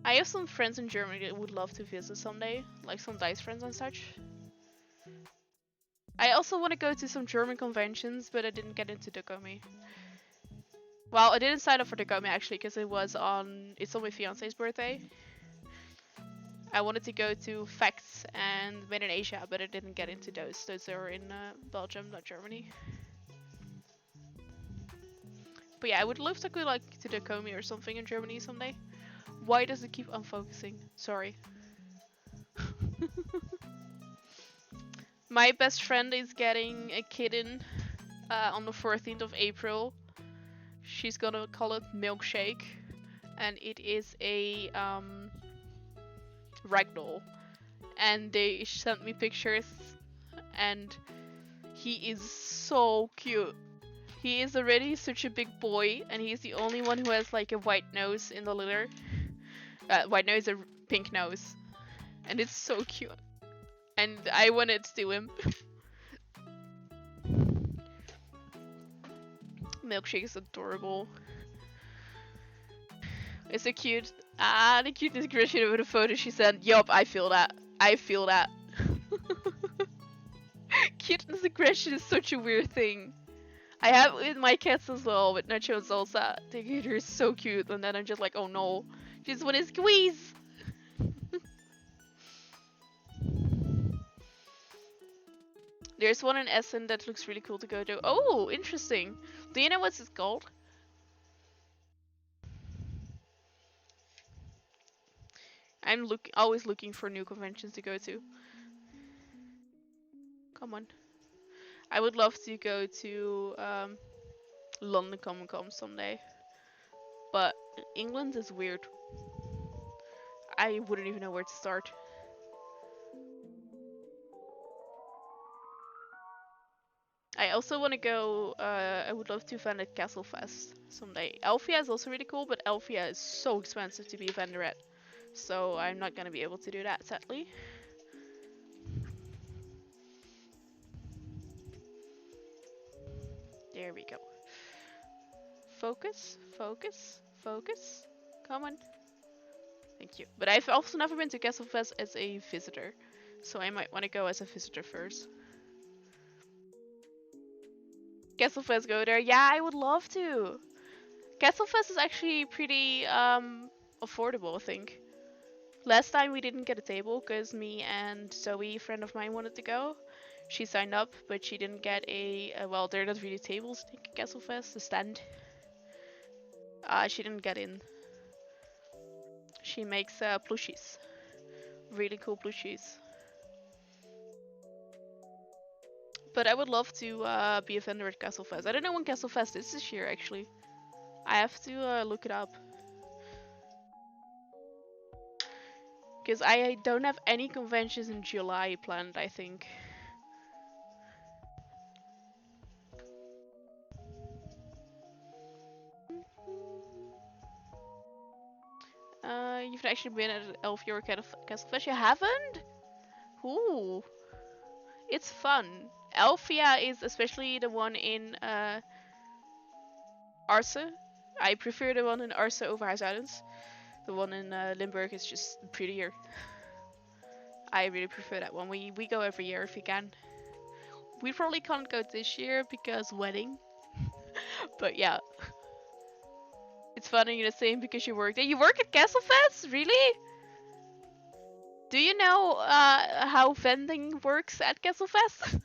I have some friends in Germany that would love to visit someday, like some dice friends and such. I also want to go to some German conventions, but I didn't get into Dokumi. Well, I didn't sign up for Dokumi actually, because it's on my fiance's birthday. I wanted to go to Facts and Made in Asia, but I didn't get into those. Those are in Belgium, not Germany. But yeah, I would love to go like to Dokumi or something in Germany someday. Why does it keep unfocusing? Sorry. My best friend is getting a kitten on the 14th of April. She's gonna call it Milkshake, and it is a ragdoll. And they sent me pictures, and he is so cute. He is already such a big boy, and he's the only one who has like a white nose in the litter. White nose, a pink nose, and it's so cute. And I wanted to do him. Milkshake is adorable. It's so cute. Ah, the cutest expression over the photo she said, yup, I feel that. I feel that. Cuteness aggression is such a weird thing. I have it with my cats as well, but Nacho and Salsa. They're so cute, and then I'm just like, oh no. Just want to squeeze! There's one in Essen that looks really cool to go to. Oh, interesting. Do you know what it's called? I'm always looking for new conventions to go to. Come on. I would love to go to London Comic Con someday. But England is weird. I wouldn't even know where to start. I also want to go. I would love to vendor at Castle Fest someday. Elfia is also really cool, but Elfia is so expensive to be a vendor at, so I'm not gonna be able to do that sadly. There we go. Focus, focus, focus. Come on. Thank you. But I've also never been to Castle Fest as a visitor, so I might want to go as a visitor first. Castle Fest, go there. Yeah, I would love to. Castle Fest is actually pretty affordable, I think. Last time we didn't get a table because me and Zoe, a friend of mine, wanted to go. She signed up, but she didn't get well, there are not really tables, I think, at Castle Fest, the stand. She didn't get in. She makes plushies. Really cool plushies. But I would love to be a vendor at Castle Fest. I don't know when Castle Fest is this year, actually. I have to look it up. Because I don't have any conventions in July planned, I think. You've actually been at Elfia or Castle Fest? You haven't? Ooh. It's fun. Elfia is especially the one in Arce. I prefer the one in Arce over Huishoudens. The one in Limburg is just prettier. I really prefer that one. We go every year if we can. We probably can't go this year because wedding. But yeah. It's funny you're saying because you work there. You work at Castle Fest? Really? Do you know how vending works at Castle Fest?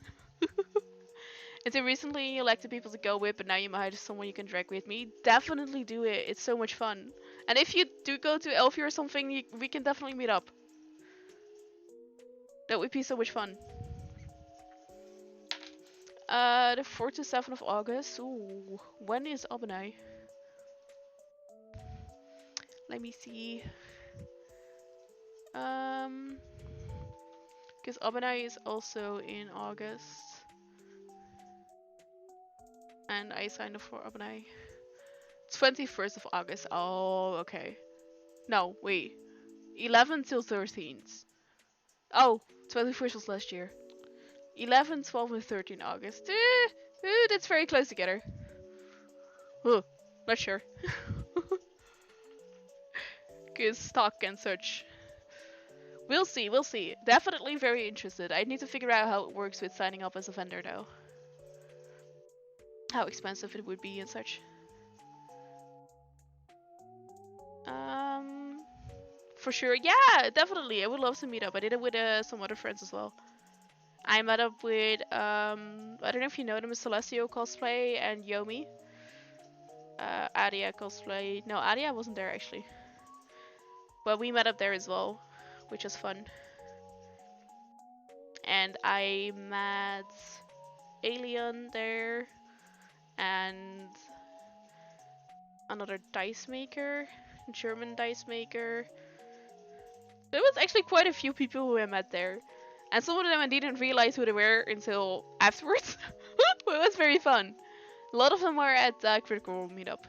Until recently, you elected people to go with, but now you might have someone you can drag with me. Definitely do it. It's so much fun. And if you do go to Elfie or something, we can definitely meet up. That would be so much fun. The 4th to 7th of August. Ooh, when is Abonai? Let me see. Because Abonai is also in August. And I signed up for Abonai. 21st of August. Oh, okay. No, wait. 11th till 13th. Oh, 21st was last year. 11, 12, and 13 August. That's very close together. Not sure. Because stock and such. We'll see, we'll see. Definitely very interested. I need to figure out how it works with signing up as a vendor though. How expensive it would be and such. For sure. Yeah, definitely. I would love to meet up. I did it with some other friends as well. I met up with, I don't know if you know them, Celestio Cosplay and Yomi. Aria Cosplay. No, Aria wasn't there actually. But we met up there as well, which was fun. And I met Alien there and another dice maker, German dice maker. There was actually quite a few people who I met there. And some of them I didn't realize who they were until afterwards. But it was very fun. A lot of them were at Critical Role meetup.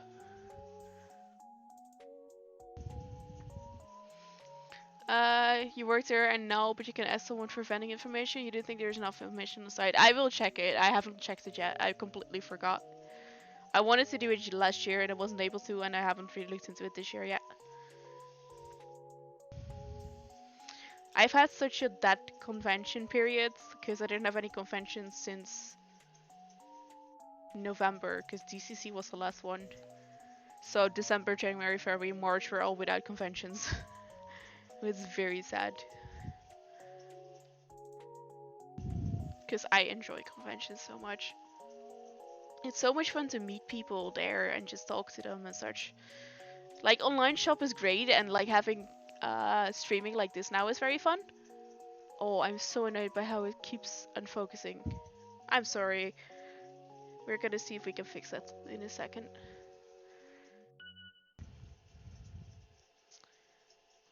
You work there and no, but you can ask someone for vending information. You do think there's enough information on the site? I will check it. I haven't checked it yet. I completely forgot. I wanted to do it last year and I wasn't able to, and I haven't really looked into it this year yet. I've had such a dead convention period because I didn't have any conventions since November because DCC was the last one. So December, January, February, March were all without conventions. It was very sad. Because I enjoy conventions so much. It's so much fun to meet people there and just talk to them and such. Like online shop is great and like having streaming like this now is very fun. Oh, I'm so annoyed by how it keeps unfocusing. I'm sorry. We're gonna see if we can fix that in a second.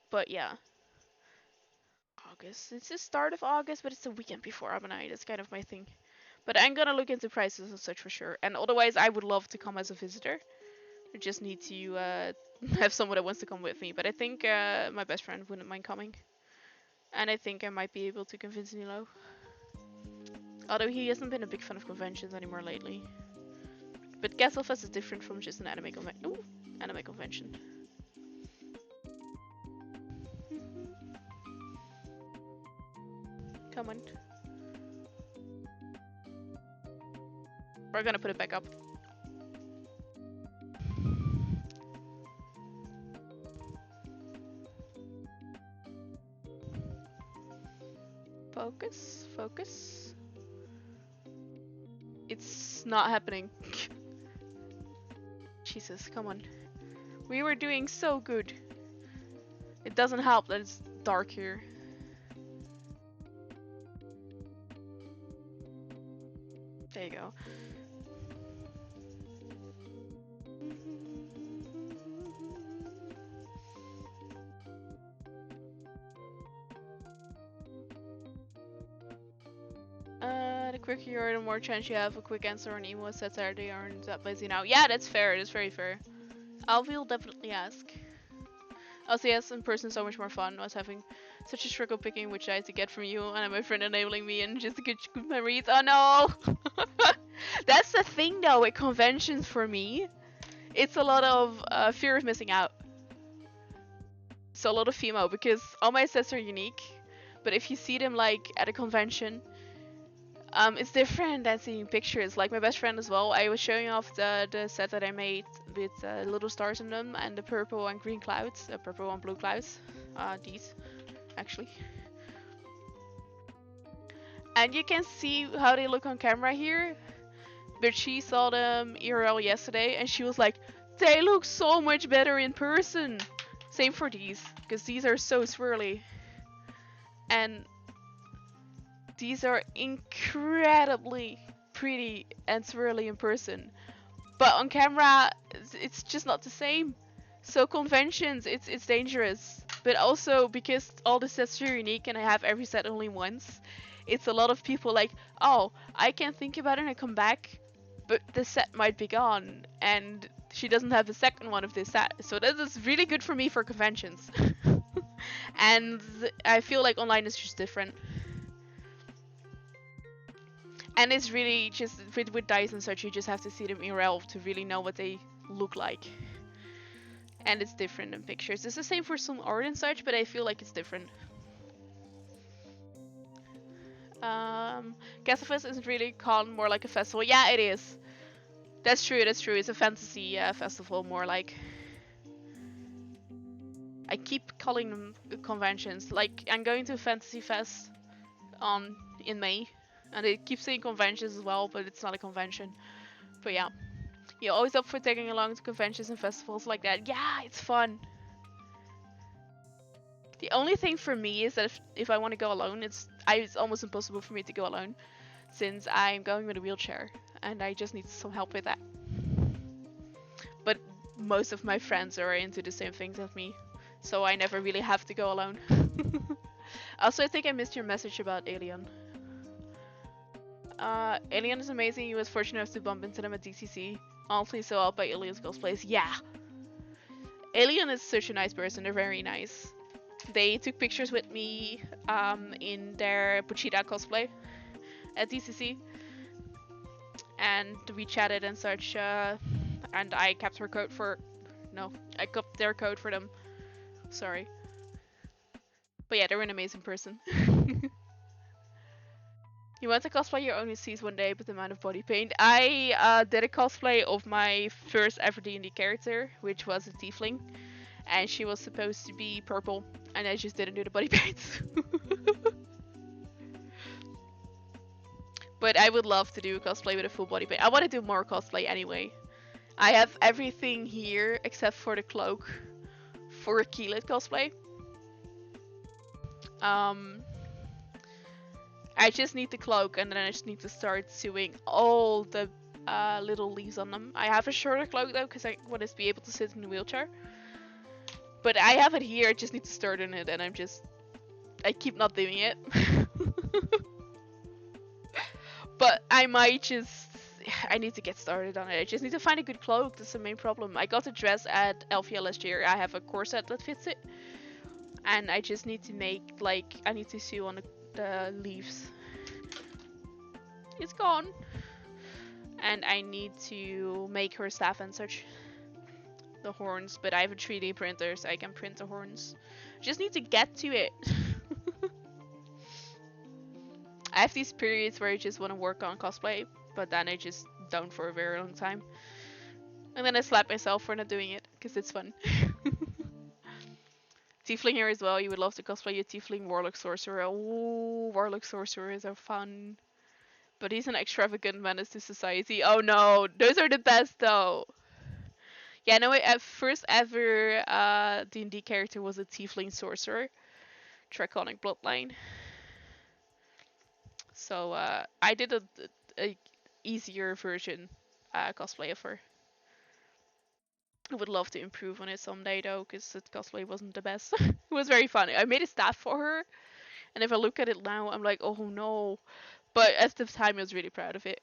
But yeah. August. It's the start of August, but it's the weekend before Abonai. That's kind of my thing. But I'm gonna look into prices and such for sure. And otherwise, I would love to come as a visitor. I just need to have someone that wants to come with me. But I think my best friend wouldn't mind coming. And I think I might be able to convince Nilo. Although he hasn't been a big fan of conventions anymore lately. But Gastelfest is different from just an anime convention. Ooh, anime convention. Come on. We're gonna put it back up. Focus, focus. It's not happening. Jesus, come on. We were doing so good. It doesn't help that it's dark here. There you go. The quicker you are, the more chance you have a quick answer on email sets are they aren't that busy now. Yeah, that's fair. That's very fair. I will definitely ask. Also, yes, in person so much more fun. I was having such a struggle picking which I had to get from you, and my friend enabling me, and just good memories. Oh no! That's the thing though with conventions for me. It's a lot of fear of missing out. So a lot of FOMO because all my sets are unique, but if you see them like at a convention, it's different than seeing pictures. Like my best friend as well, I was showing off the set that I made with little stars in them and the purple and green clouds, purple and blue clouds. These, actually. And you can see how they look on camera here. But she saw them IRL yesterday and she was like, they look so much better in person. Same for these, because these are so swirly. And these are incredibly pretty and swirly in person. But on camera, it's just not the same. So conventions, it's dangerous. But also, because all the sets are unique and I have every set only once, it's a lot of people like, oh, I can think about it and come back, but the set might be gone. And she doesn't have the second one of this set. So that is really good for me for conventions. And I feel like online is just different. And it's really just, with dice and such, you just have to see them in real to really know what they look like. And it's different in pictures. It's the same for some art and such, but I feel like it's different. Gastelfest isn't really called more like a festival. Yeah, it is. That's true, that's true. It's a fantasy festival, more like. I keep calling them conventions. Like, I'm going to Fantasy Fest in May. And they keep saying conventions as well, but it's not a convention. But yeah. You're always up for taking along to conventions and festivals like that. Yeah, it's fun. The only thing for me is that if I want to go alone, it's almost impossible for me to go alone. Since I'm going with a wheelchair. And I just need some help with that. But most of my friends are into the same things as me. So I never really have to go alone. Also, I think I missed your message about Alien. Alien is amazing. He was fortunate enough to bump into them at DCC. Honestly, so out by Alien's cosplays. Yeah! Alien is such a nice person. They're very nice. They took pictures with me in their Pochita cosplay at DCC. And we chatted and such. And I kept her code for... No, I kept their code for them. Sorry. But yeah, they're an amazing person. You want to cosplay your own seas one day, but the amount of body paint. I did a cosplay of my first ever D&D character, which was a tiefling, and she was supposed to be purple, and I just didn't do the body paints. But I would love to do a cosplay with a full body paint. I want to do more cosplay anyway. I have everything here except for the cloak for a Keelet cosplay. I just need the cloak, and then I just need to start sewing all the little leaves on them. I have a shorter cloak though, because I want to be able to sit in the wheelchair. But I have it here, I just need to start on it, and I keep not doing it. But I might just. I need to get started on it. I just need to find a good cloak. That's the main problem. I got a dress at Elfia last year. I have a corset that fits it. And I just need to make, like, I need to sew on the leaves. It's gone. And I need to make her staff and such. The horns, but I have a 3D printer, so I can print the horns. Just need to get to it. I have these periods where I just want to work on cosplay, but then I just don't for a very long time. And then I slap myself for not doing it, because it's fun. Tiefling here as well, you would love to cosplay a Tiefling Warlock Sorcerer. Oh, Warlock Sorcerers are fun. But he's an extravagant menace to society. Oh no, those are the best though. Yeah, no, my first ever D&D character was a Tiefling Sorcerer. Draconic Bloodline. So I did a easier version cosplay of her. I would love to improve on it someday though, because the cosplay wasn't the best. It was very funny. I made a staff for her, and if I look at it now, I'm like, oh no. But at the time, I was really proud of it.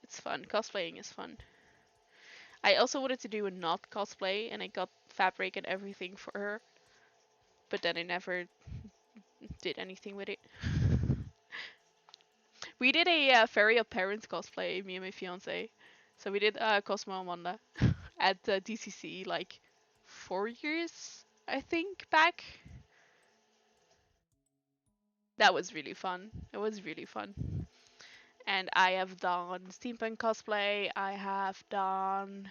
It's fun. Cosplaying is fun. I also wanted to do a not cosplay, and I got fabric and everything for her. But then I never did anything with it. We did a Fairy of Parents cosplay, me and my fiance. So we did Cosmo Amanda at DCC like 4 years, I think, back. That was really fun. It was really fun. And I have done steampunk cosplay. I have done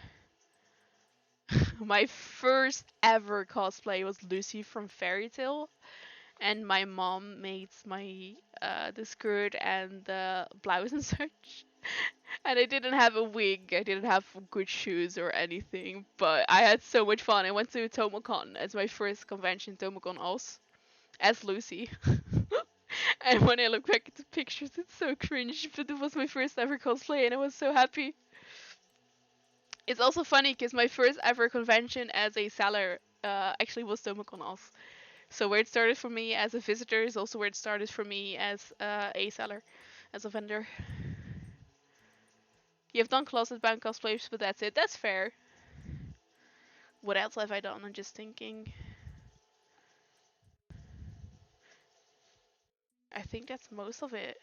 my first ever cosplay was Lucy from Fairy Tale, and my mom made my the skirt and the blouse and such. And I didn't have a wig, I didn't have good shoes or anything, but I had so much fun. I went to TomoCon as my first convention, TomoCon Oz, as Lucy. And when I look back at the pictures, it's so cringe, but it was my first ever cosplay and I was so happy. It's also funny because my first ever convention as a seller actually was TomoCon Oz. So where it started for me as a visitor is also where it started for me as a seller, as a vendor. You've done closet-bound cosplays, but that's it. That's fair. What else have I done? I'm just thinking. I think that's most of it.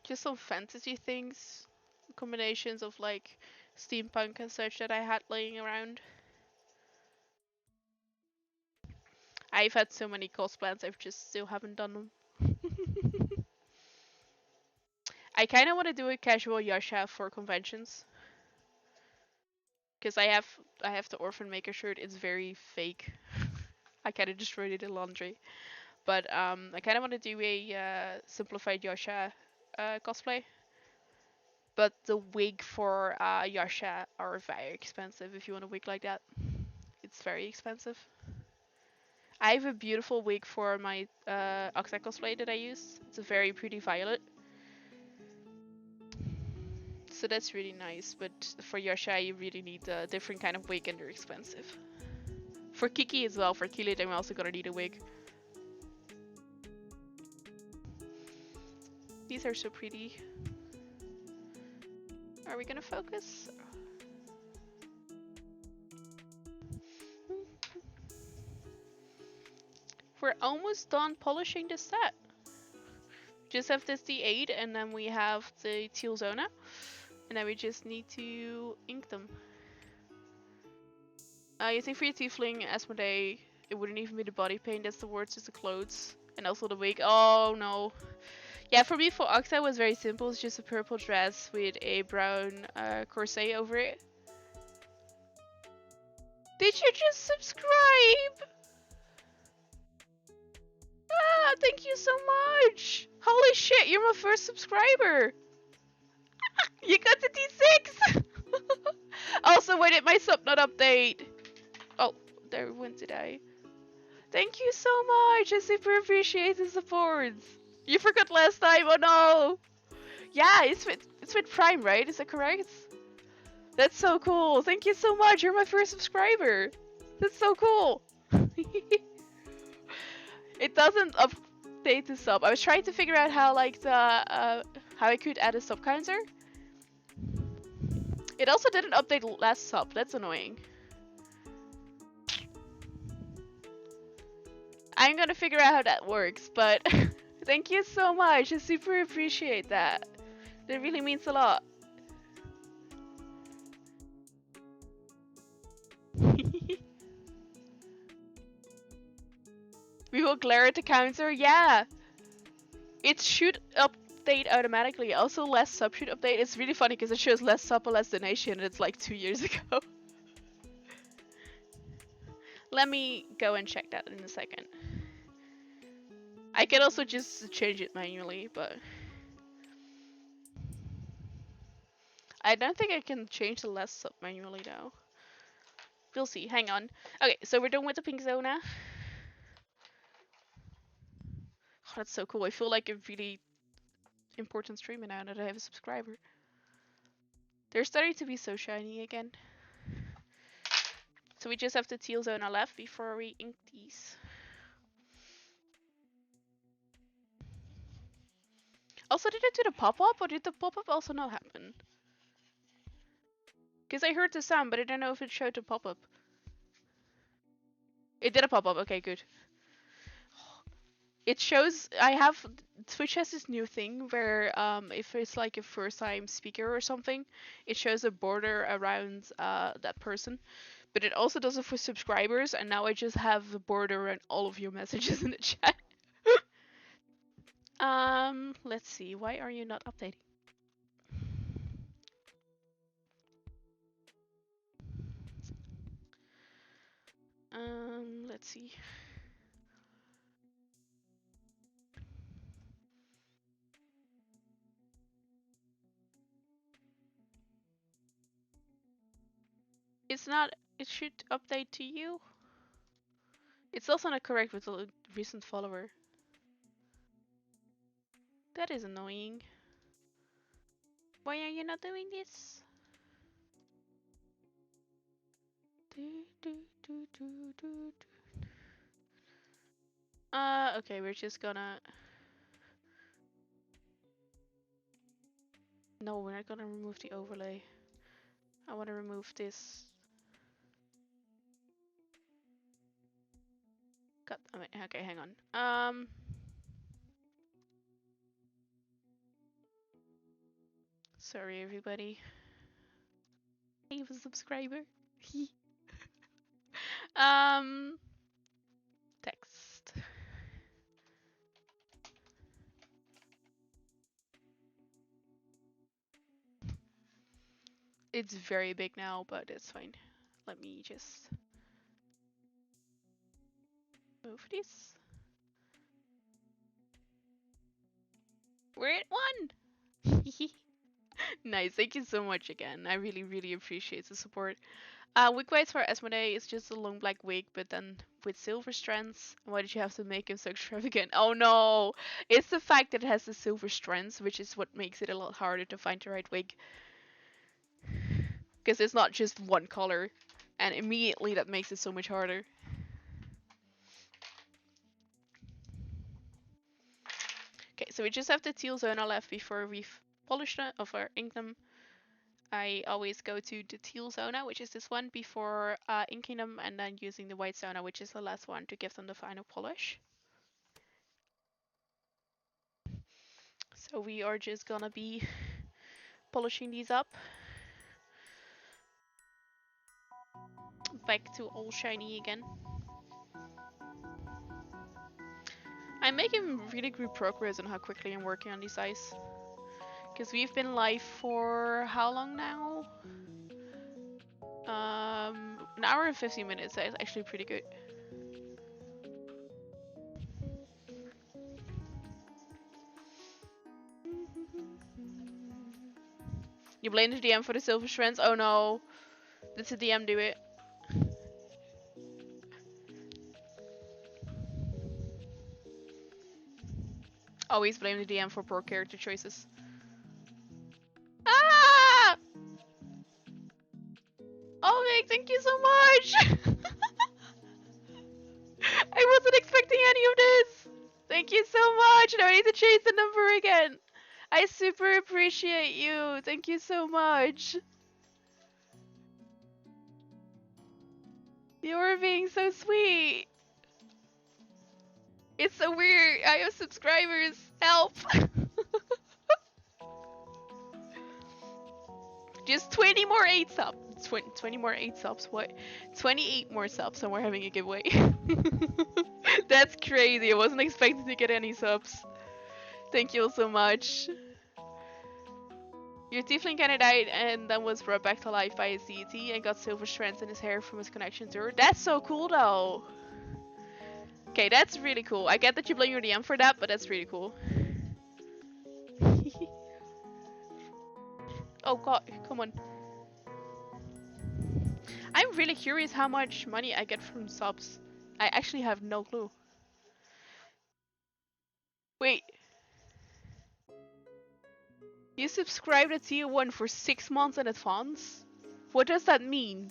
Just some fantasy things. Combinations of like steampunk and such that I had laying around. I've had so many cosplays, I've just still haven't done them. I kind of want to do a casual Yasha for conventions. Because I have the Orphan Maker shirt. It's very fake. I kind of destroyed it in laundry. But I kind of want to do a simplified Yasha cosplay. But the wig for Yasha are very expensive if you want a wig like that. It's very expensive. I have a beautiful wig for my Octa cosplay that I use. It's a very pretty violet. So that's really nice, but for Yasha you really need a different kind of wig and they're expensive. For Kiki as well, for Kilit I'm also gonna need a wig. These are so pretty. Are we gonna focus? We're almost done polishing the set. Just have this D8 and then we have the teal zona. And then we just need to ink them. You think for your tiefling, Asmodee, it wouldn't even be the body paint, that's the words, it's the clothes. And also the wig. Oh no. Yeah, for me, for Octa, it was very simple. It's just a purple dress with a brown corset over it. Did you just subscribe? Ah, thank you so much. Holy shit, you're my first subscriber. You got the D6! Also, why did my sub not update? Oh, there went today. Thank you so much. I super appreciate the support. You forgot last time. Oh no. Yeah, it's with Prime, right? Is that correct? That's so cool. Thank you so much. You're my first subscriber. That's so cool. It doesn't update the sub. I was trying to figure out how like the how I could add a sub counter. It also didn't update last sub. That's annoying. I'm gonna figure out how that works, but thank you so much. I super appreciate that. That really means a lot. We will glare at the counter. Yeah, it should update automatically. Also, less sub should update. It's really funny because it shows less sub or less donation, and it's like 2 years ago. Let me go and check that in a second. I can also just change it manually, but I don't think I can change the less sub manually now. We'll see. Hang on. Okay, so we're done with the pink zona. Oh, that's so cool. I feel like a really important streamer now that I have a subscriber. They're starting to be so shiny again. So we just have the teal zona left before we ink these. Also, did it do the pop-up, or did the pop-up also not happen? Because I heard the sound, but I don't know if it showed the pop-up. It did a pop-up. Okay, good. It shows I have Twitch has this new thing where if it's like a first time speaker or something, it shows a border around that person. But it also does it for subscribers, and now I just have the border around all of your messages in the chat. Let's see, why are you not updating? Let's see. It's not, it should update to you. It's also not correct with the recent follower. That is annoying. Why are you not doing this? Okay, we're just gonna... No, we're not gonna remove the overlay. I wanna remove this. God, okay, hang on. Sorry everybody. I have a subscriber. Text. It's very big now, but it's fine. Let me just move this. We're at 1! Nice, thank you so much again. I really, really appreciate the support. Wig whites for Asmodee is just a long black wig, but then with silver strands. Why did you have to make him so extravagant? Oh no! It's the fact that it has the silver strands, which is what makes it a lot harder to find the right wig. Because it's not just one color, and immediately that makes it so much harder. Okay, so we just have the teal zona left before we've polished them, or inked them. I always go to the teal zona, which is this one, before inking them, and then using the white zona, which is the last one, to give them the final polish. So we are just gonna be polishing these up. Back to all shiny again. I'm making really good progress on how quickly I'm working on these eyes. Because we've been live for how long now? An hour and 15 minutes. That is actually pretty good. You blame the DM for the silver strands? Oh no. Did the DM do it? Always blame the DM for poor character choices. Ah! amazing! Thank you so much! I wasn't expecting any of this! Thank you so much! Now I need to change the number again! I super appreciate you! Thank you so much! You're being so sweet! It's so weird! I have subscribers! Help! Just 20 more 8 subs. 20 more 8 subs. What? 28 more subs and we're having a giveaway. That's crazy. I wasn't expecting to get any subs. Thank you all so much. Your tiefling kinda died and then was brought back to life by his deity and got silver strands in his hair from his connection to her. That's so cool though. Okay, that's really cool. I get that you blame your DM for that, but that's really cool. Oh god, come on. I'm really curious how much money I get from subs. I actually have no clue. Wait. You subscribed at tier 1 for 6 months in advance? What does that mean?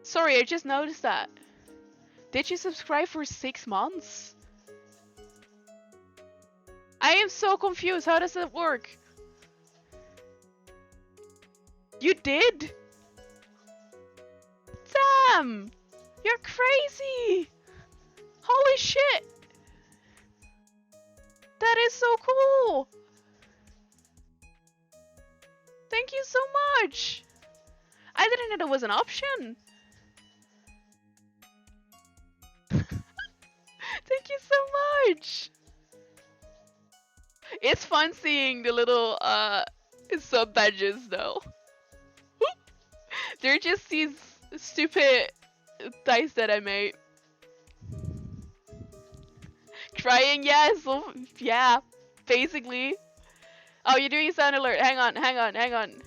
Sorry, I just noticed that. Did you subscribe for 6 months? I am so confused. How does that work? You did? Damn! You're crazy! Holy shit! That is so cool! Thank you so much! I didn't know there was an option! Thank you so much! It's fun seeing the little sub badges though. They're just these stupid dice that I made. Crying, yes, yeah, basically. Oh, you're doing a sound alert. Hang on, hang on, hang on.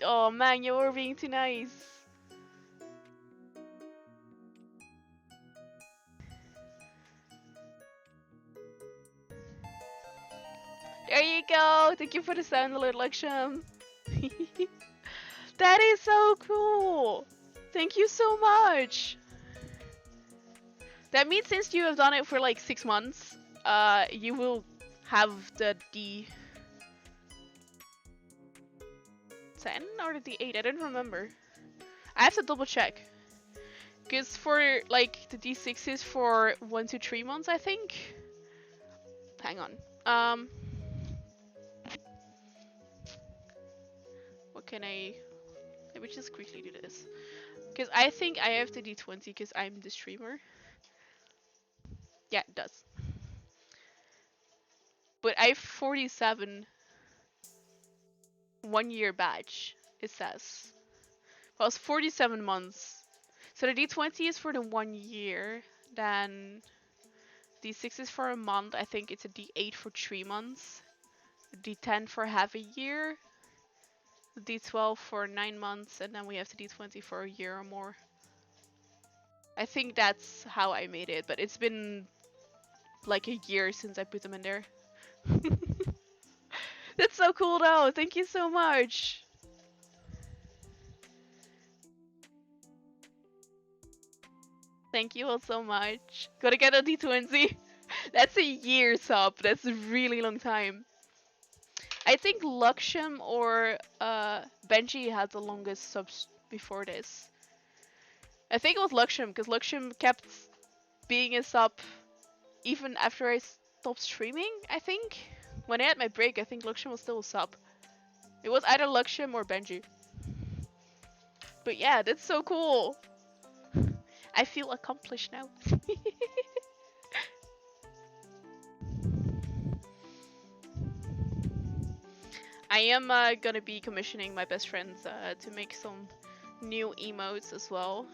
Oh man, you're being too nice. There you go. Thank you for the sound alert, Laksham. That is so cool. Thank you so much. That means since you have done it for like 6 months, you will have the D10 or the D8. I don't remember. I have to double check. Because for like the D6 is for 1 to 3 months, I think. Hang on. What can I? Let me just quickly do this. Because I think I have the D20 because I'm the streamer. Yeah, it does. But I have 47 1-year badge, it says. Well, it's 47 months. So the D20 is for the 1 year. Then D6 is for a month. I think it's a D8 for 3 months. D10 for half a year. D12 for 9 months. And then we have the D20 for a year or more. I think that's how I made it. But it's been like a year since I put them in there. That's so cool though. Thank you so much. Thank you all so much. Gotta get a D20. That's a year sub. That's a really long time. I think Laksham or Benji had the longest subs before this. I think it was Laksham because Laksham kept being a sub even after I stopped streaming, I think. When I had my break, I think Laksham was still a sub. It was either Laksham or Benji. But yeah, that's so cool. I feel accomplished now. I am gonna be commissioning my best friends to make some new emotes as well.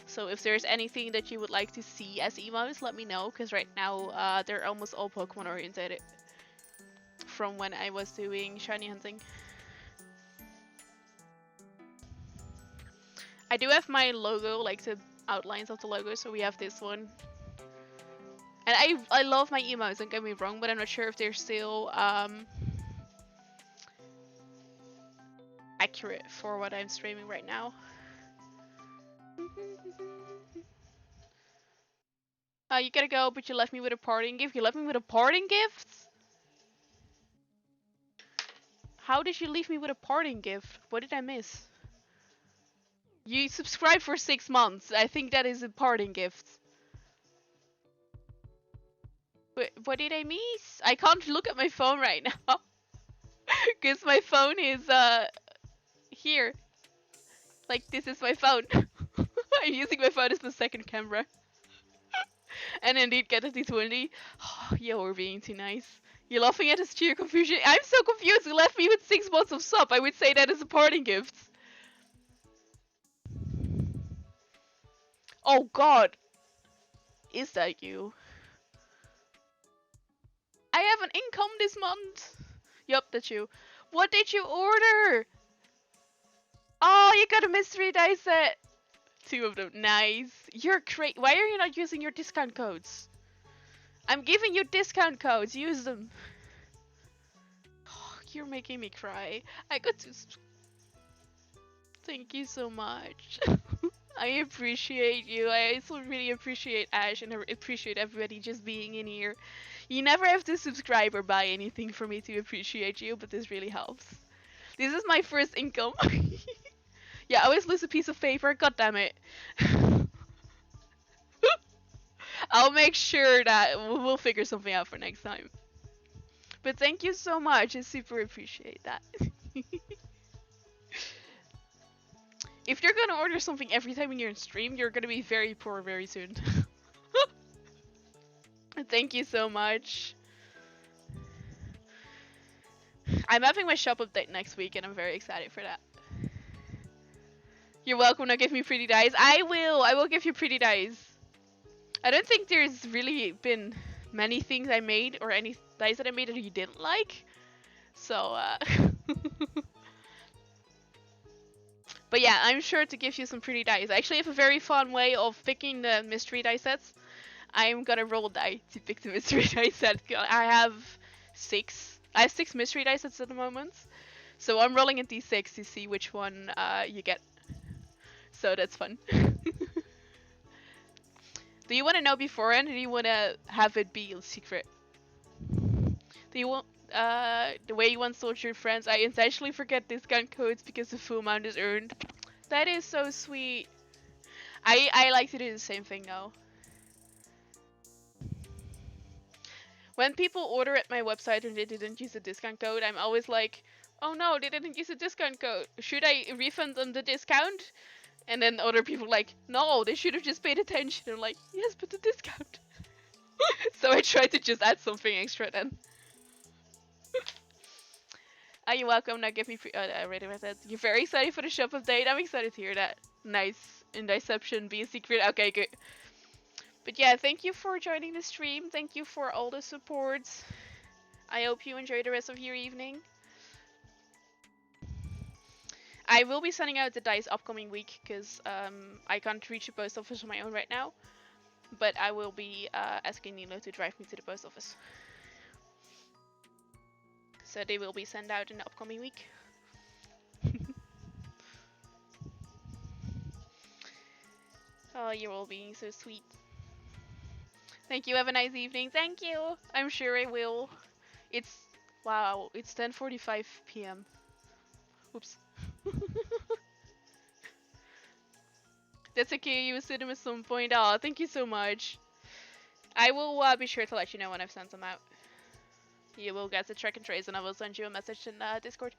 So if there's anything that you would like to see as emotes, let me know. Because right now they're almost all Pokemon oriented from when I was doing shiny hunting. I do have my logo, like the outlines of the logo, so we have this one. And I love my emotes, don't get me wrong, but I'm not sure if they're still accurate for what I'm streaming right now. You gotta go, but you left me with a parting gift. You left me with a parting gift? How did you leave me with a parting gift? What did I miss? You subscribed for 6 months. I think that is a parting gift. Wait, what did I miss? I can't look at my phone right now. Because my phone is here. Like, this is my phone. I'm using my phone as the second camera. And indeed, get a T20. Oh, you're being too nice. You're laughing at his sheer confusion. I'm so confused. You left me with 6 months of sub. I would say that is a parting gift. Oh god. Is that you? I have an income this month. Yup, that's you. What did you order? Oh, you got a mystery dice set. 2 of them. Nice. You're great. Why are you not using your discount codes? I'm giving you discount codes. Use them. Oh, you're making me cry. I got to... Thank you so much. I appreciate you. I also really appreciate Ash and I appreciate everybody just being in here. You never have to subscribe or buy anything for me to appreciate you, but this really helps. This is my first income. Yeah, I always lose a piece of paper. God damn it. I'll make sure that we'll figure something out for next time. But thank you so much. I super appreciate that. If you're gonna order something every time when you're in stream, you're gonna be very poor very soon. Thank you so much. I'm having my shop update next week and I'm very excited for that. You're welcome to give me pretty dice. I will give you pretty dice. I don't think there's really been many things I made or any dice that I made that you didn't like. So, but yeah, I'm sure to give you some pretty dice. I actually have a very fun way of picking the mystery dice sets. I'm gonna roll die to pick the mystery dice set. I have 6. I have 6 mystery dice sets at the moment. So I'm rolling a d6 to see which one you get. So that's fun. Do you want to know beforehand, or do you want to have it be a secret? Do you want the way you once told your friends, I intentionally forget discount codes because the full amount is earned? That is so sweet. I like to do the same thing now. When people order at my website and they didn't use a discount code, I'm always like, oh no, they didn't use a discount code. Should I refund them the discount? And then other people like, no, they should have just paid attention. I'm like, yes, but the discount. So I try to just add something extra then. You're welcome. Now give me I already read that. You're very excited for the shop update. I'm excited to hear that. Nice. Indeception, be a secret. Okay, good. But yeah, thank you for joining the stream. Thank you for all the support. I hope you enjoy the rest of your evening. I will be sending out the dice upcoming week because I can't reach the post office on my own right now. But I will be asking Nilo to drive me to the post office. So they will be sent out in the upcoming week. Oh, you're all being so sweet. Thank you. Have a nice evening. Thank you. I'm sure I will. It's wow. It's 10:45 p.m. Oops. That's okay. You will see them at some point. Oh, thank you so much. I will be sure to let you know when I've sent them out. You will get the track and trace, and I will send you a message in Discord.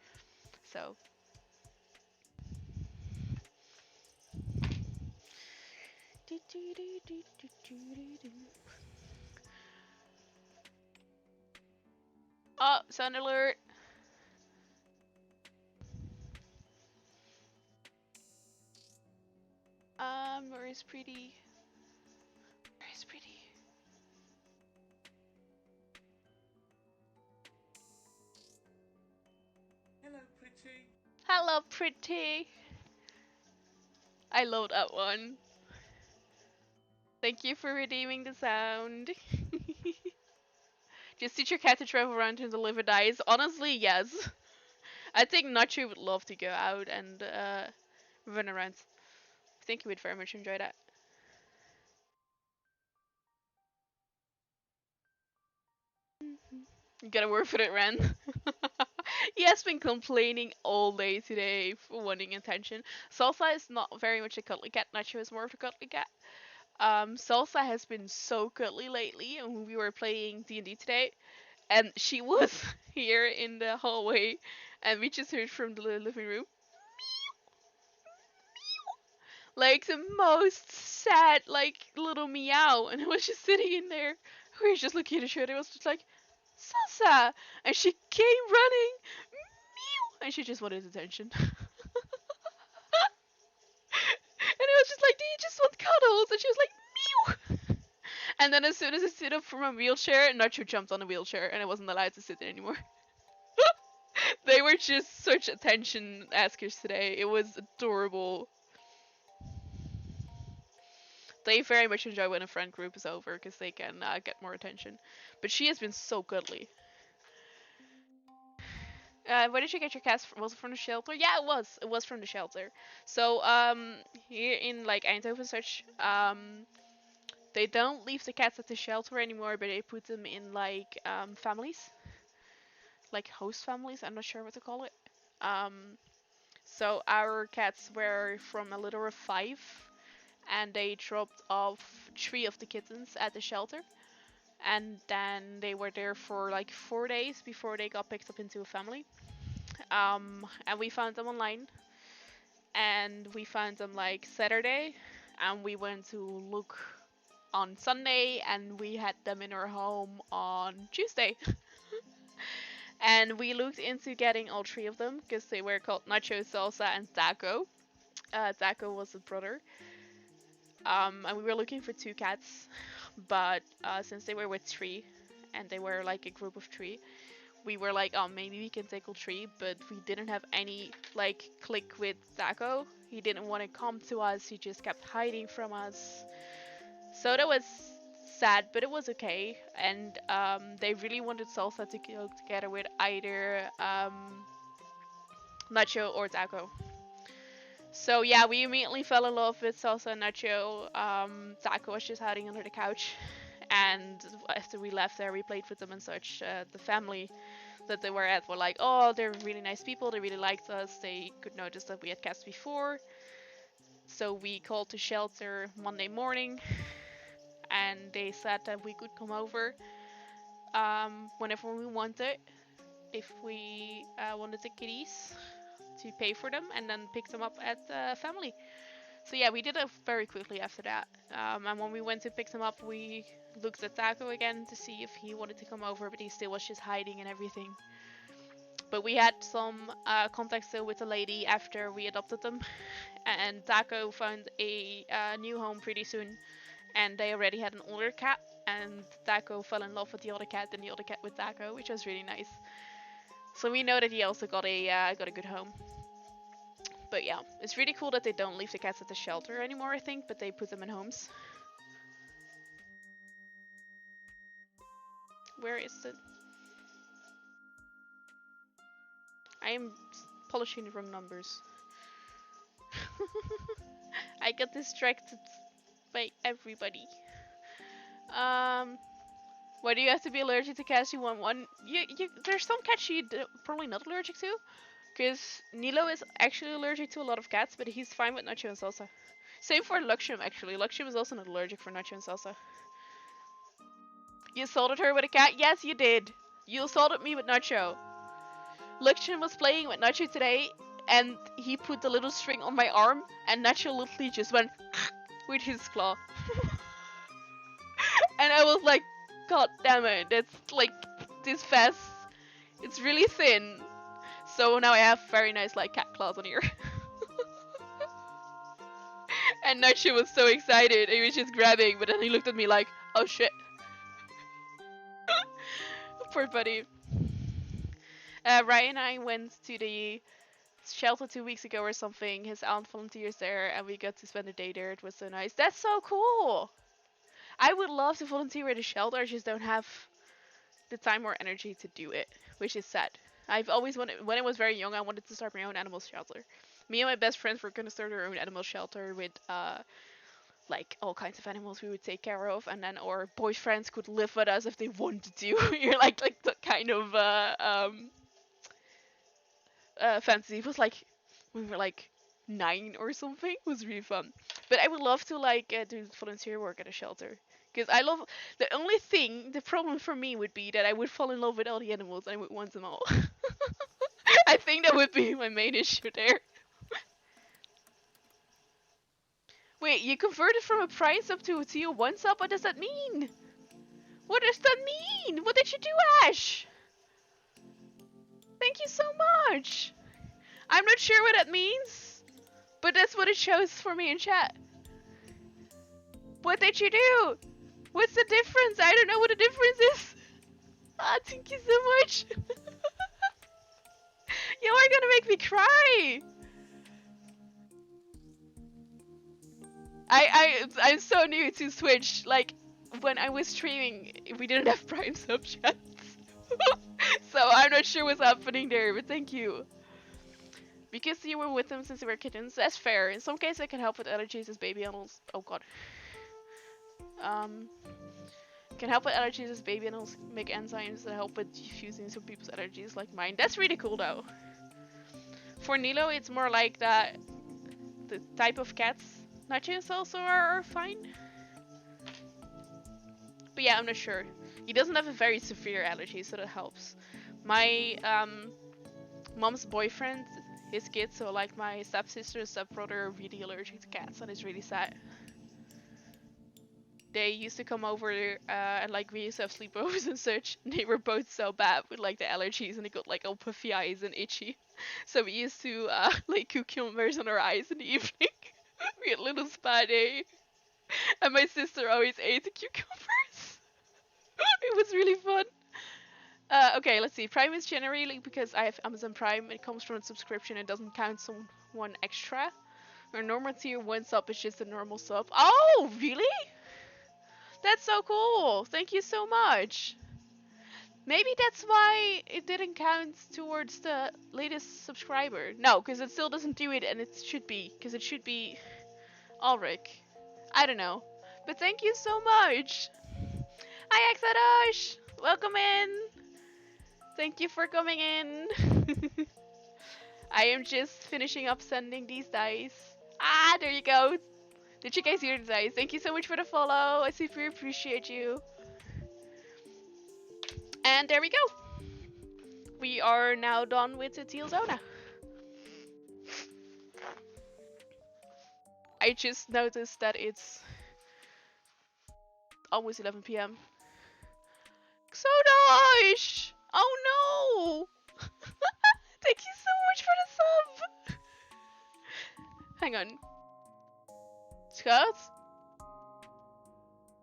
So. Oh, sound alert. Where is Pretty? Where is Pretty? Hello, Pretty. Hello, Pretty. I love that one. Thank you for redeeming the sound. Just teach your cat to travel around and deliver dice. Honestly, yes. I think Nacho would love to go out and run around. I think he would very much enjoy that. You gotta work for it, Ren. He has been complaining all day today for wanting attention. Salsa is not very much a cuddly cat. Nacho is more of a cuddly cat. Salsa has been so cuddly lately, and we were playing D&D today, and she was here in the hallway, and we just heard from the living room, like the most sad, like little meow, and I was just sitting in there. We were just looking at each other. It was just like, Salsa, and she came running, meow, and she just wanted attention. And it was just like, do you just want cuddles? And she was like, meow. And then as soon as I stood up from my wheelchair, Nacho jumped on the wheelchair, and I wasn't allowed to sit there anymore. They were just such attention askers today. It was adorable. They very much enjoy when a friend group is over because they can get more attention. But she has been so cuddly. Where did you get your cats from? Was it from the shelter? Yeah, it was. It was from the shelter. So here in like Eindhoven such, they don't leave the cats at the shelter anymore, but they put them in like families, like host families. I'm not sure what to call it. So our cats were from a litter of 5, and they dropped off 3 of the kittens at the shelter, and then they were there for like 4 days before they got picked up into a family. And we found them online, and we found them like Saturday, and we went to look on Sunday, and we had them in our home on Tuesday. And we looked into getting all 3 of them because they were called Nacho, Salsa, and Taco. Taco was a brother. And we were looking for 2 cats, but since they were with 3, and they were like a group of 3, we were like, oh, maybe we can take all 3, but we didn't have any like click with Taco. He didn't want to come to us. He just kept hiding from us. So that was sad, but it was okay. And they really wanted Salsa to go together with either Nacho or Taco. So yeah, we immediately fell in love with Salsa and Nacho. Taco was just hiding under the couch, and after we left there, we played with them and such. The family that they were at were like, oh, they're really nice people. They really liked us. They could notice that we had cats before. So we called the shelter Monday morning, and they said that we could come over whenever we wanted, if we wanted the kitties, to pay for them and then pick them up at the family. So yeah, we did it very quickly after that. And when we went to pick them up, we looked at Taco again to see if he wanted to come over, but he still was just hiding and everything. But we had some contact still with the lady after we adopted them, and Taco found a new home pretty soon, and they already had an older cat, and Taco fell in love with the other cat and the other cat with Taco, which was really nice. So we know that he also got a good home. But yeah, it's really cool that they don't leave the cats at the shelter anymore, I think, but they put them in homes. Where is it? I am polishing the wrong numbers. I got distracted by everybody. Why do you have to be allergic to cats? You want one? There's some cats you're probably not allergic to. Because Nilo is actually allergic to a lot of cats, but he's fine with Nacho and Salsa. Same for Luxem, actually. Luxem is also not allergic for Nacho and Salsa. You assaulted her with a cat? Yes, you did. You assaulted me with Nacho. Luxem was playing with Nacho today, and he put the little string on my arm, and Nacho literally just went with his claw. And I was like, God damn it, that's like this fast. It's really thin. So now I have very nice like cat claws on here. And Nacho was so excited. He was just grabbing, but then he looked at me like, oh shit. Poor buddy. Ryan and I went to the shelter 2 weeks ago or something. His aunt volunteers there, and we got to spend a day there. It was so nice. That's so cool. I would love to volunteer at a shelter. I just don't have the time or energy to do it, which is sad. I've always wanted, when I was very young, I wanted to start my own animal shelter. Me and my best friends were gonna start our own animal shelter with like all kinds of animals we would take care of, and then our boyfriends could live with us if they wanted to. You're like the kind of fantasy. It was like when we were like 9 or something. It was really fun. But I would love to like do volunteer work at a shelter. Because I love the only thing, the problem for me would be that I would fall in love with all the animals and I would want them all. I think that would be my main issue there. Wait, you converted from a Prime sub to a Tier 1 sub? What does that mean? What does that mean? What did you do, Ash? Thank you so much. I'm not sure what that means, but that's what it shows for me in chat. What did you do? What's the difference? I don't know what the difference is. Ah, thank you so much. You are gonna make me cry. I'm so new to Twitch. Like, when I was streaming, we didn't have Prime sub chats. So I'm not sure what's happening there, but thank you. Because you were with them since they were kittens, that's fair. In some cases, I can help with allergies as baby animals. Oh god. Can help with allergies as baby animals make enzymes that help with diffusing some people's allergies like mine. That's really cool though. For Nilo, it's more like that the type of cats nachos also are fine. But yeah, I'm not sure. He doesn't have a very severe allergy, so that helps. My mom's boyfriend, his kids, so like my stepsister and stepbrother are really allergic to cats, and it's really sad. They used to come over and like we used to have sleepovers and such, and they were both so bad with like the allergies, and they got like all puffy eyes and itchy. So we used to like cucumbers on our eyes in the evening. We had little spa day, and my sister always ate the cucumbers. It was really fun. Okay, let's see. Prime is generally because I have Amazon Prime. It comes from a subscription. It doesn't count someone extra. Our normal tier 1 sub is just a normal sub. Oh, really? That's so cool. Thank you so much. Maybe that's why it didn't count towards the latest subscriber. No, because it still doesn't do it, and it should be. Because it should be Ulrich. I don't know. But thank you so much. Hi, Exadosh. Welcome in. Thank you for coming in. I am just finishing up sending these dice. Ah, there you go. Did you guys hear the dice? Thank you so much for the follow. I super appreciate you. And there we go. We are now done with the Teal Zona. I just noticed that it's almost 11 p.m. Xodosh! Oh no! Thank you so much for the sub! Hang on. Scott?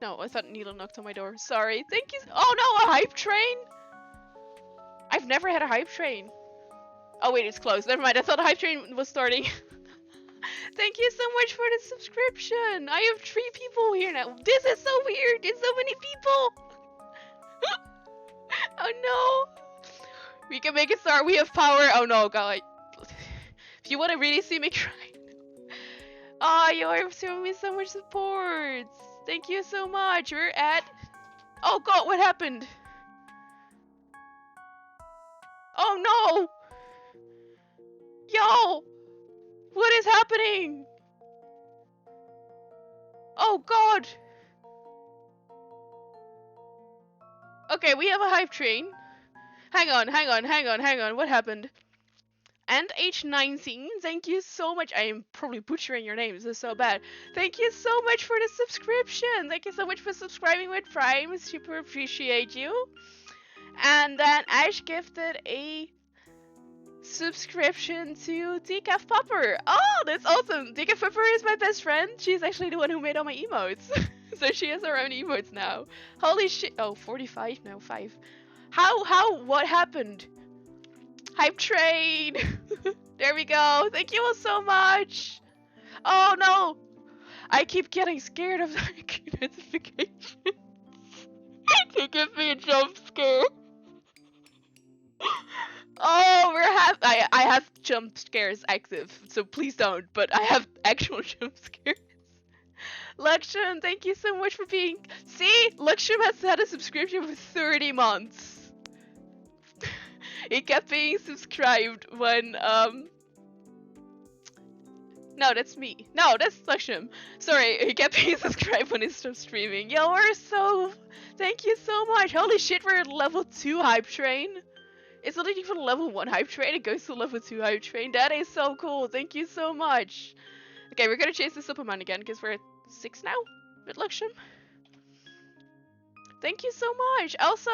No, I thought Nilo knocked on my door. Sorry. Thank you. Oh no, a hype train? I've never had a hype train. Oh wait, it's closed. Never mind. I thought the hype train was starting. Thank you so much for the subscription. I have 3 people here now. This is so weird. There's so many people. Oh no. We can make it start. We have power. Oh no, God. If you want to really see me cry. Oh, you are showing me so much support. Thank you so much. We're at... Oh god, what happened? Oh no! Yo! What is happening? Oh god! Okay, we have a hype train. Hang on. What happened? And H19, thank you so much. I am probably butchering your names, this is so bad. Thank you so much for the subscription. Thank you so much for subscribing with Prime. Super appreciate you. And then Ash gifted a subscription to Decaf Popper. Oh, that's awesome. Decaf Popper is my best friend. She's actually the one who made all my emotes. So she has her own emotes now. Holy shit. Oh, 45? No, 5. What happened? Hype train! There we go. Thank you all so much. Oh no! I keep getting scared of the notifications. to give me a jump scare. Oh, I have jump scares active, so please don't. But I have actual jump scares. Lakshman, thank you so much for being. See, Lakshman has had a subscription for 30 months. He kept being subscribed when No, that's me. No, that's Lakshman. Sorry, he kept being subscribed when he stopped streaming. Yo, we're so. Thank you so much. Holy shit, we're at level 2 hype train. It's not even level 1 hype train, it goes to level 2 hype train. That is so cool, thank you so much. Okay, we're gonna chase this up amount again, because we're at 6 now with Lakshman. Thank you so much. Also,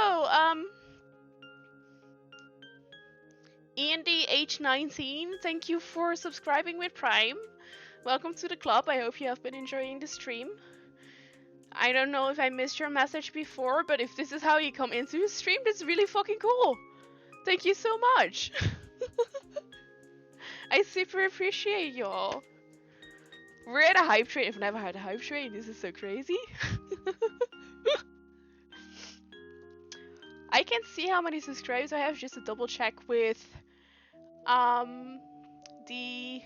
ENDH19, thank you for subscribing with Prime. Welcome to the club, I hope you have been enjoying the stream. I don't know if I missed your message before, but if this is how you come into the stream, that's really fucking cool. Thank you so much. I super appreciate y'all. We're at a hype train. I've never had a hype train. This is so crazy. I can see how many subscribers I have just to double check with the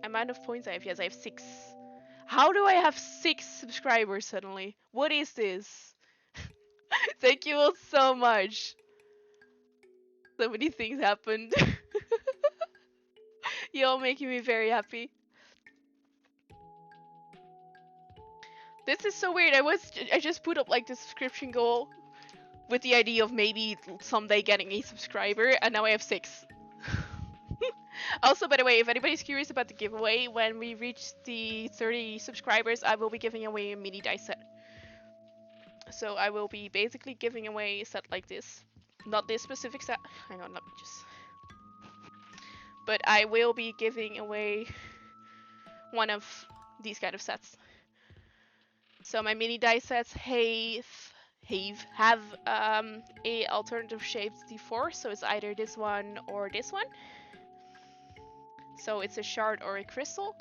amount of points I have. Yes, I have 6. How do I have 6 subscribers suddenly? What is this? Thank you all so much. So many things happened. You're all making me very happy. This is so weird. I just put up like the subscription goal with the idea of maybe someday getting a subscriber, and now I have 6. Also, by the way, if anybody's curious about the giveaway, when we reach the 30 subscribers, I will be giving away a mini dice set. So I will be basically giving away a set like this. Not this specific set. Hang on, let me just... But I will be giving away one of these kind of sets. So my mini dice sets have a alternative shaped d4, so it's either this one or this one. So it's a shard or a crystal,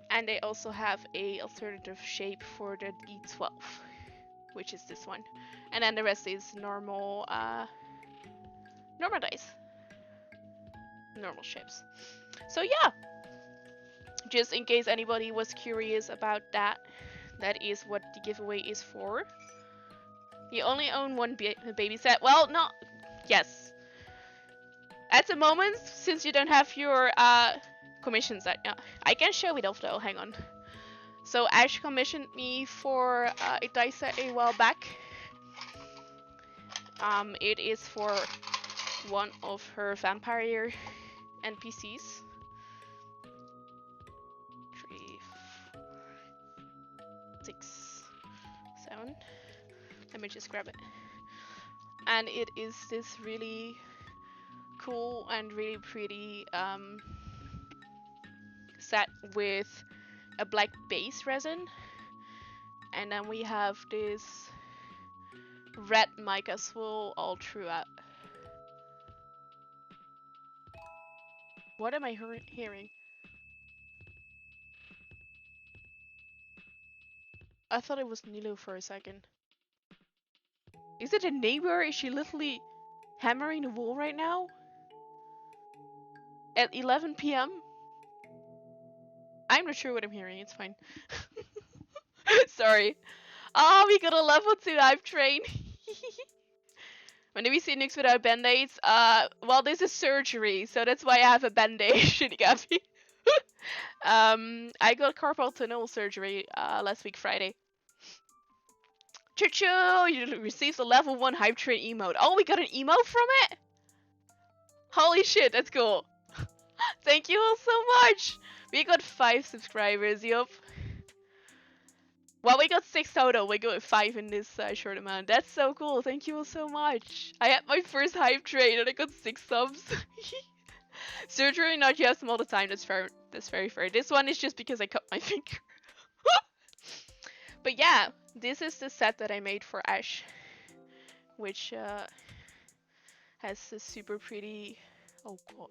and they also have a alternative shape for the d12, which is this one, and then the rest is normal dice, normal shapes. So yeah, just in case anybody was curious about that, that is what the giveaway is for. You only own one baby set. Well, no, yes. At the moment, since you don't have your commission set, I can show it off though. Hang on. So Ash commissioned me for a dice set a while back. It is for one of her vampire NPCs. 3, 4, 6, 7. Let me just grab it. And it is this really cool and really pretty set with a black base resin. And then we have this red mica swirl all throughout. What am I hearing? I thought it was Nilo for a second. Is it a neighbor? Is she literally hammering the wall right now? At 11 PM? I'm not sure what I'm hearing, it's fine. Sorry. Oh, we got a level 2 hype train. When we see nukes without band-aids, well, this is surgery, so that's why I have a band-aid, Shinigami. I got carpal tunnel surgery last week Friday. Choo-choo! You received a level 1 hype train emote. Oh, we got an emote from it? Holy shit, that's cool. Thank you all so much! We got 5 subscribers, yup. Well, we got 6 total. We got 5 in this short amount. That's so cool. Thank you all so much. I had my first hype train and I got 6 subs. Surgery, not you have them all the time. That's fair. That's very fair. This one is just because I cut my finger. But yeah, this is the set that I made for Ash, which has a super pretty. Oh god,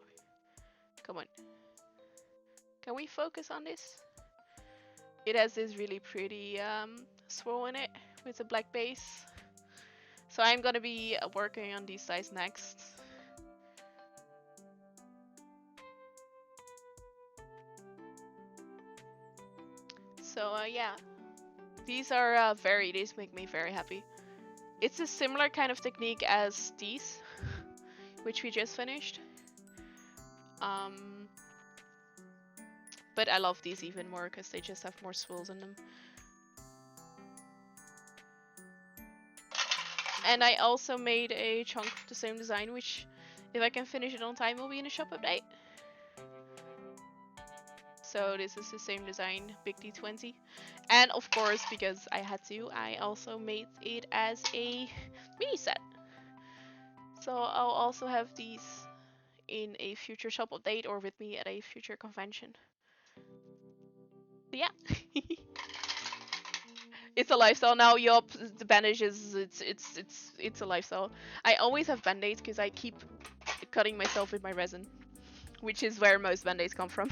come on. Can we focus on this? It has this really pretty swirl in it with a black base. So I'm gonna be working on these dice next. So yeah, these are these make me very happy. It's a similar kind of technique as these, which we just finished. But I love these even more because they just have more swirls in them. And I also made a chunk of the same design, which, if I can finish it on time, will be in a shop update. So this is the same design, big D20. And of course, because I had to, I also made it as a mini set. So I'll also have these in a future shop update or with me at a future convention. But yeah. It's a lifestyle now. Yup, the bandages. It's a lifestyle. I always have band-aids because I keep cutting myself with my resin, which is where most band-aids come from.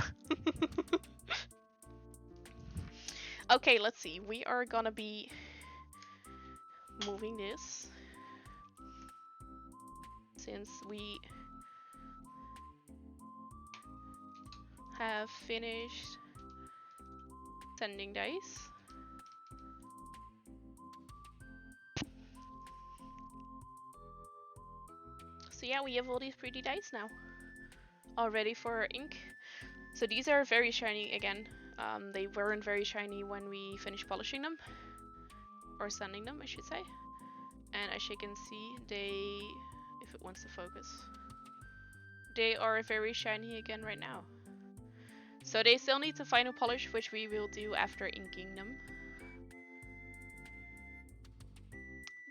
Okay, let's see. We are gonna be moving this since we have finished sending dice. So yeah, we have all these pretty dice now, all ready for ink. So these are very shiny again. They weren't very shiny when we finished polishing them, or sanding them, I should say. And as you can see, they, if it wants to focus, they are very shiny again right now. So they still need to final polish, which we will do after inking them.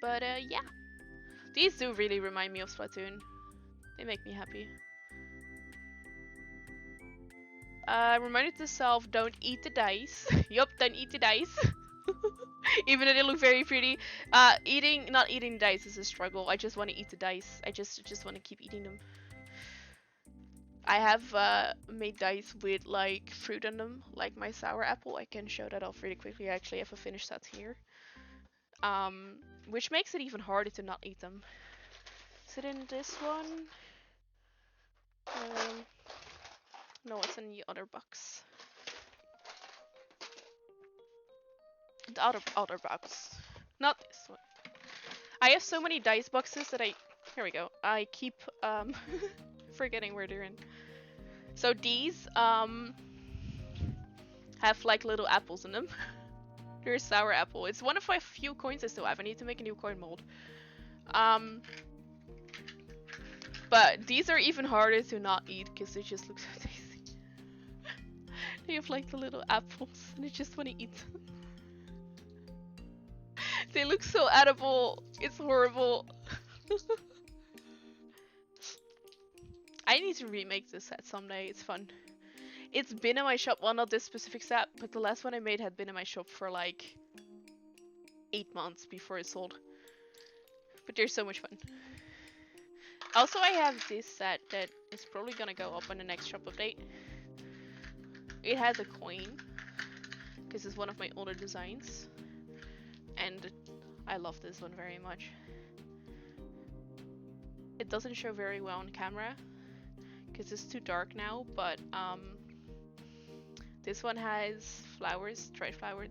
But yeah, these do really remind me of Splatoon. They make me happy. Reminded myself, don't eat the dice. Yup, don't eat the dice. Even though they look very pretty. Not eating dice is a struggle. I just want to eat the dice. I just want to keep eating them. I have made dice with like fruit on them, like my sour apple. I can show that off really quickly. I actually have a finished set here. Which makes it even harder to not eat them. Is it in this one? No, it's in the other box. The other box. Not this one. I have so many dice boxes that here we go. I keep forgetting where they're in. So these have like little apples in them. They're a sour apple. It's one of my few coins I still have. I need to make a new coin mold. But these are even harder to not eat because they just look so tasty. They have like the little apples and I just want to eat them. They look so edible. It's horrible. I need to remake this set someday. It's fun. It's been in my shop. Well, not this specific set, but the last one I made had been in my shop for like 8 months before it sold. But they're so much fun. Also, I have this set that is probably gonna go up on the next shop update. It has a coin, because it's one of my older designs. And I love this one very much. It doesn't show very well on camera, because it's too dark now, but this one has flowers, dried flowers.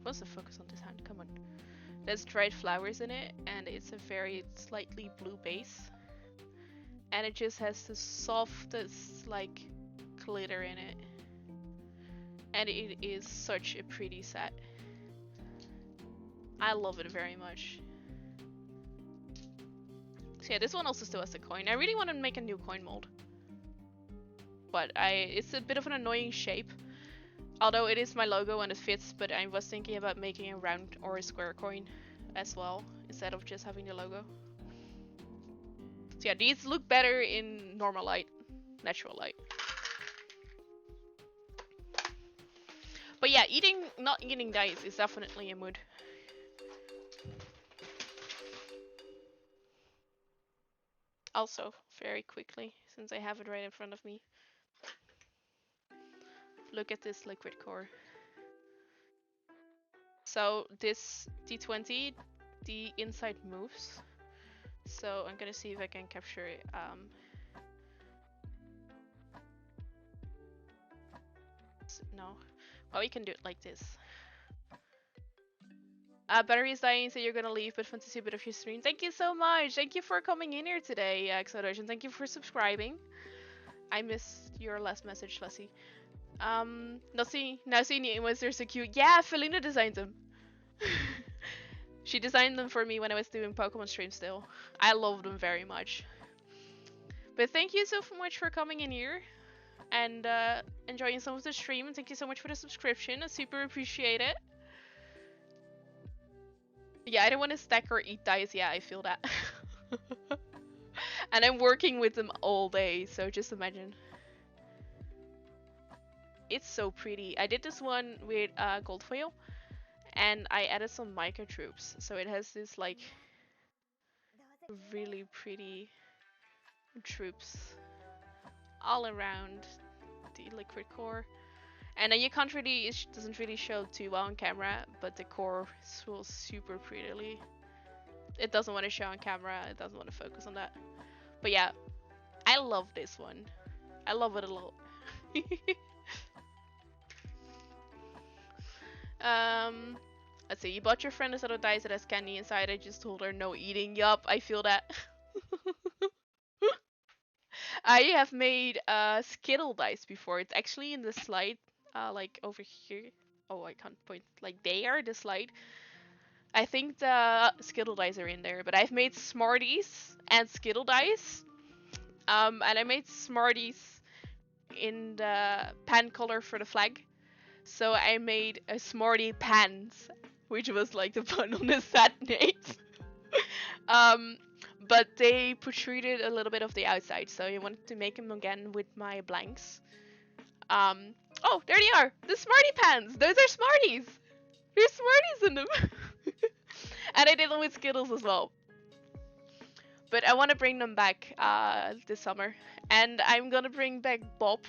What's the focus on this hand? Come on. There's dried flowers in it, and it's a very slightly blue base. And it just has the softest, like, glitter in it. And it is such a pretty set. I love it very much. So yeah, this one also still has a coin. I really want to make a new coin mold. But it's a bit of an annoying shape. Although it is my logo and it fits, but I was thinking about making a round or a square coin as well, instead of just having the logo. So yeah, these look better in normal light, natural light. But yeah, not eating dice is definitely a mood. Also, very quickly, since I have it right in front of me, look at this liquid core. So this D20, the inside moves. So I'm gonna see if I can capture it. No. Well, we can do it like this. Battery is dying, so you're gonna leave, but fun to see a bit of your stream. Thank you so much. Thank you for coming in here today, Exodotion. Thank you for subscribing. I missed your last message, Lassie. Now seeing was they're so cute. Yeah, Felina designed them. She designed them for me when I was doing Pokemon stream still. I love them very much. But thank you so much for coming in here and enjoying some of the stream. And thank you so much for the subscription. I super appreciate it. Yeah, I don't want to stack or eat dice. Yeah, I feel that. And I'm working with them all day, so just imagine. It's so pretty. I did this one with gold foil, and I added some mica troops, so it has this like really pretty troops all around the liquid core. And you can't really, it doesn't really show too well on camera, but the core swells super prettily. It doesn't want to show on camera, it doesn't want to focus on that. But yeah, I love this one. I love it a lot. Let's see, you bought your friend a set of dice that has candy inside. I just told her no eating. Yup, I feel that. I have made Skittle dice before. It's actually in the slide, like over here. Oh, I can't point. Like they are the slide. I think the Skittle dice are in there, but I've made Smarties and Skittle dice. And I made Smarties in the pan color for the flag. So I made a Smartie Pants, which was like the pun on the set name. But they protruded a little bit of the outside, so I wanted to make them again with my blanks. Oh, there they are! The Smartie Pants! Those are Smarties! There's Smarties in them! And I did them with Skittles as well. But I want to bring them back this summer. And I'm gonna bring back Bob.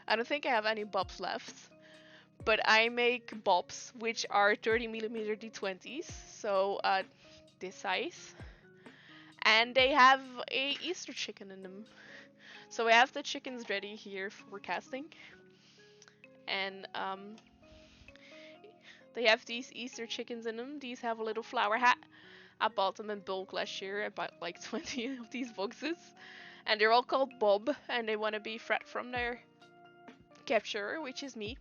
I don't think I have any Bobs left. But I make Bobs, which are 30mm D20s. So, this size. And they have a Easter chicken in them. So I have the chickens ready here for casting. And they have these Easter chickens in them. These have a little flower hat. I bought them in bulk last year. I bought like 20 of these boxes. And they're all called Bob. And they want to be Fred from their capturer, which is me.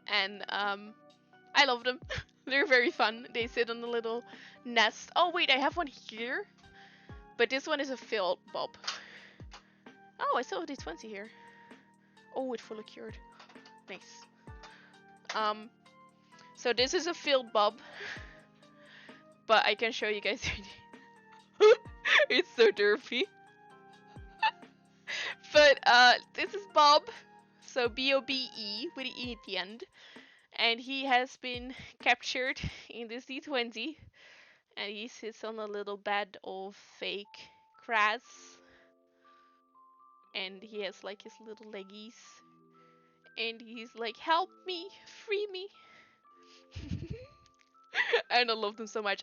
And I love them. They're very fun. They sit on a little nest. Oh wait, I have one here. But this one is a filled Bob. Oh, I still have the 20 here. Oh, it fully cured. Nice. So this is a filled Bob. But I can show you guys. It's so derpy. But this is Bob. So B-O-B-E with the E at the end. And he has been captured in this D20. And he sits on a little bed of fake grass. And he has like his little leggies. And he's like, help me, free me. And I love them so much.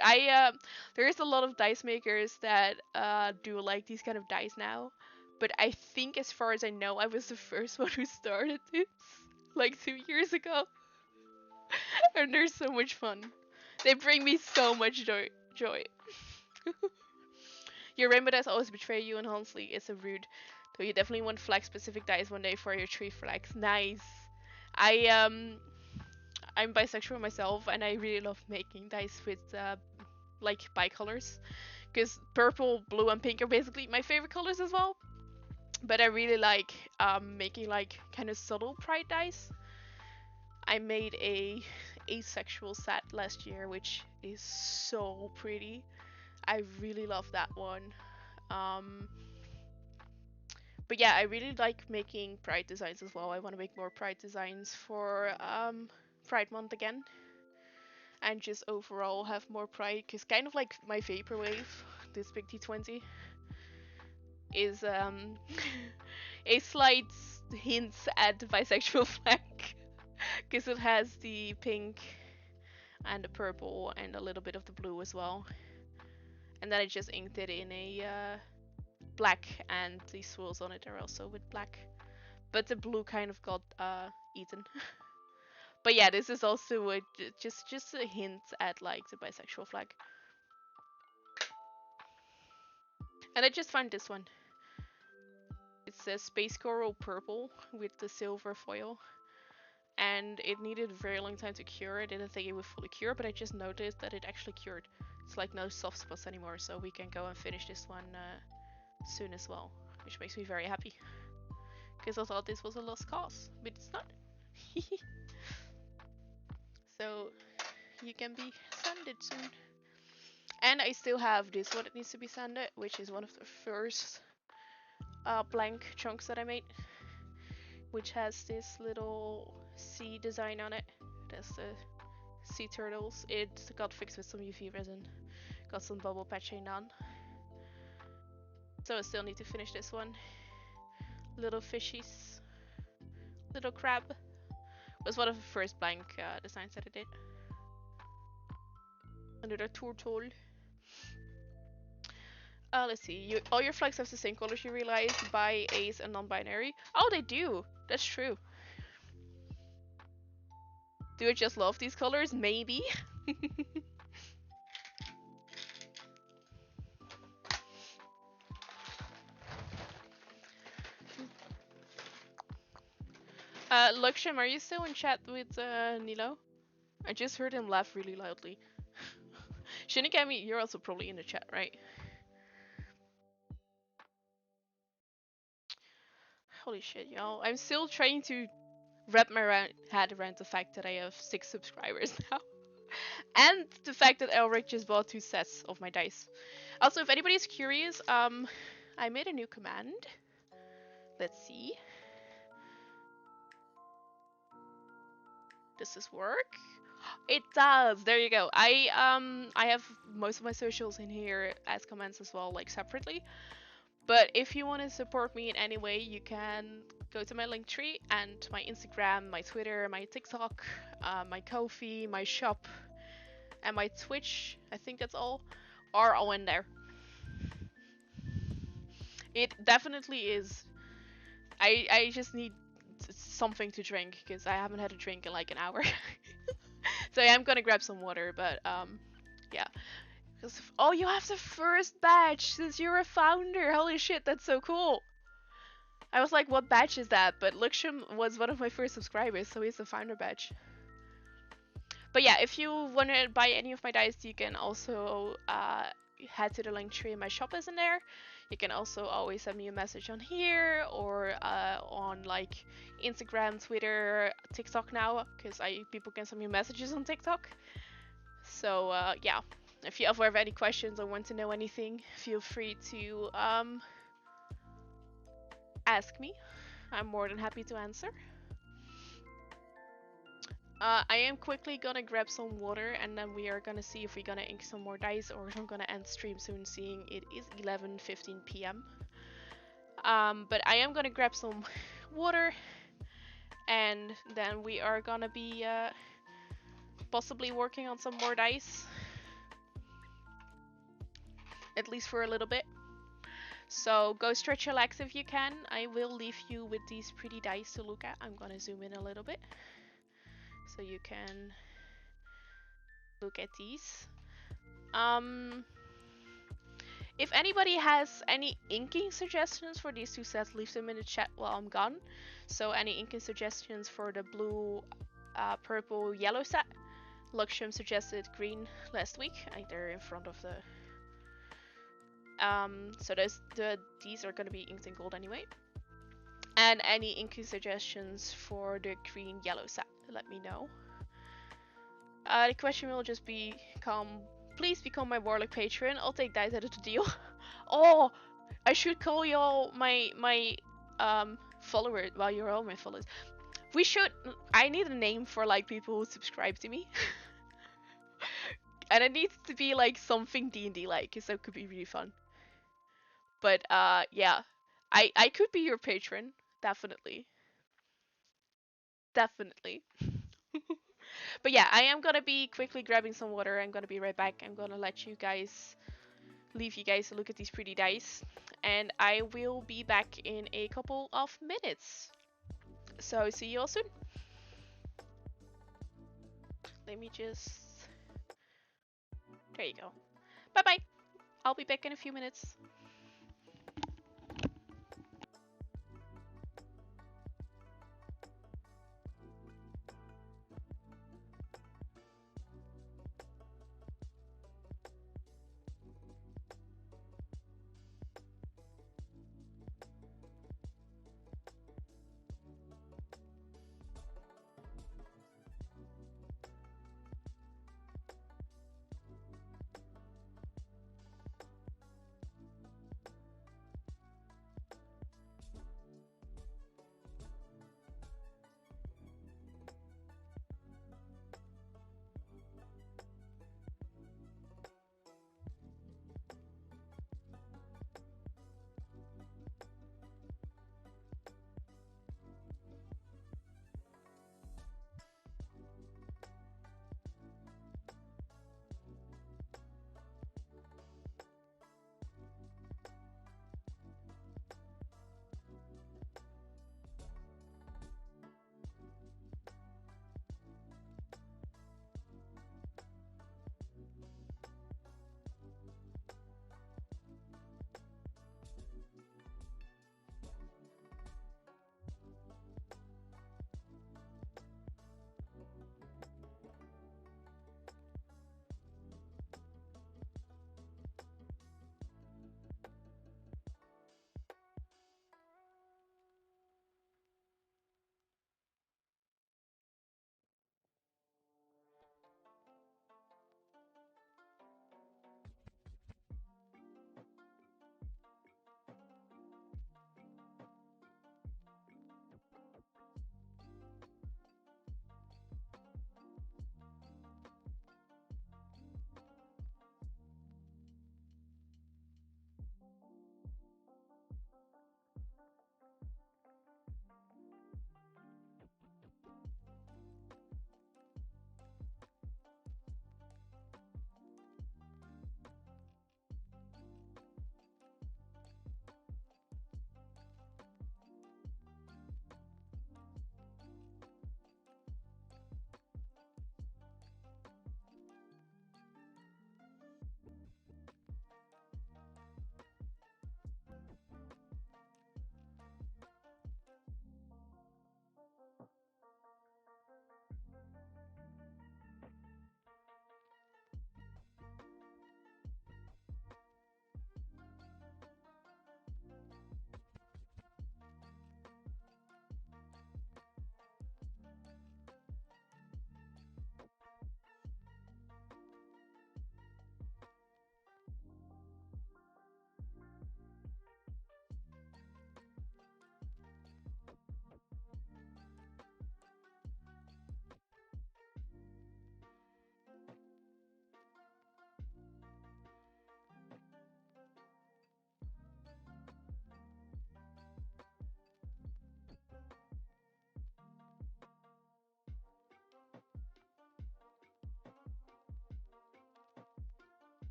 There's a lot of dice makers that do like these kind of dice now. But I think as far as I know, I was the first one who started this. Like 2 years ago. And they're so much fun. They bring me so much joy. Your rainbow dice always betray you and Honestly, it's a rude. So you definitely want flag specific dice one day for your 3 flags. Nice. I'm bisexual myself and I really love making dice with like bicolors. Because purple, blue and pink are basically my favorite colors as well. But I really like making like kind of subtle pride dice. I made a asexual set last year, which is so pretty. I really love that one. But yeah, I really like making pride designs as well. I want to make more pride designs for Pride Month again. And just overall have more pride, because kind of like my vaporwave, this big D20, is a slight hint at the bisexual flag. Because it has the pink and the purple and a little bit of the blue as well. And then I just inked it in a black, and the swirls on it are also with black. But the blue kind of got eaten. But yeah, this is also just a hint at like the bisexual flag. And I just found this one. It's a space coral purple with the silver foil. And it needed a very long time to cure. I didn't think it would fully cure, but I just noticed that it actually cured. It's like no soft spots anymore, so we can go and finish this one soon as well, which makes me very happy. Because I thought this was a lost cause, but it's not. So you can be sanded soon. And I still have this one that needs to be sanded, which is one of the first blank chunks that I made, which has this little sea design on it. That's the sea turtles. It got fixed with some UV resin, got some bubble patching done. So I still need to finish this one. Little fishies, little crab. Was one of the first blank designs that I did. Another turtle. Let's see. All your flags have the same colors, you realize, bi, ace, and non-binary. Oh, they do. That's true. Do I just love these colors? Maybe. Laksham, are you still in chat with Nilo? I just heard him laugh really loudly. Shinigami, you're also probably in the chat, right? Holy shit, y'all. I'm still trying to wrap my head around the fact that I have 6 subscribers now. And the fact that Elric just bought 2 sets of my dice. Also, if anybody's curious, I made a new command. Let's see. Does this work? It does. There you go. I have most of my socials in here as comments as well, like separately. But if you want to support me in any way, you can go to my Linktree, and my Instagram, my Twitter, my TikTok, my Ko-fi, my shop, and my Twitch. I think that's all. Are all in there. It definitely is. I just need something to drink because I haven't had a drink in like an hour. So I am gonna grab some water, but yeah. Oh, you have the first badge since you're a founder. Holy shit, that's so cool. I was like, what badge is that? But Laksham was one of my first subscribers, so he's the founder badge. But yeah, if you want to buy any of my dice, you can also head to the link tree. My shop is in there. You can also always send me a message on here or on like Instagram, Twitter, TikTok now, because people can send me messages on TikTok. So yeah, if you ever have any questions or want to know anything, feel free to ask me. I'm more than happy to answer. I am quickly gonna grab some water, and then we are gonna see if we're gonna ink some more dice, or I'm gonna end stream soon, seeing it is 11:15 p.m. But I am gonna grab some water, and then we are gonna be possibly working on some more dice, at least for a little bit. So go stretch your legs if you can. I will leave you with these pretty dice to look at. I'm gonna zoom in a little bit so you can look at these. If anybody has any inking suggestions for these 2 sets, leave them in the chat while I'm gone. So any inking suggestions for the blue, purple, yellow set? Laksham suggested green last week. They're in front of the... so these are going to be inked in gold anyway. And any inking suggestions for the green, yellow set, let me know. The question will just become... Please become my Warlock patron. I'll take that as a deal. Oh, I should call y'all my followers. Well, you're all my followers. We should. I need a name for like people who subscribe to me, and it needs to be like something D&D like, cause that could be really fun. But yeah, I could be your patron, definitely. Definitely. But yeah, I am gonna be quickly grabbing some water. I'm gonna be right back. I'm gonna let you guys leave you guys to look at these pretty dice, and I will be back in a couple of minutes. So see you all soon. Let me just. There you go. Bye bye. I'll be back in a few minutes.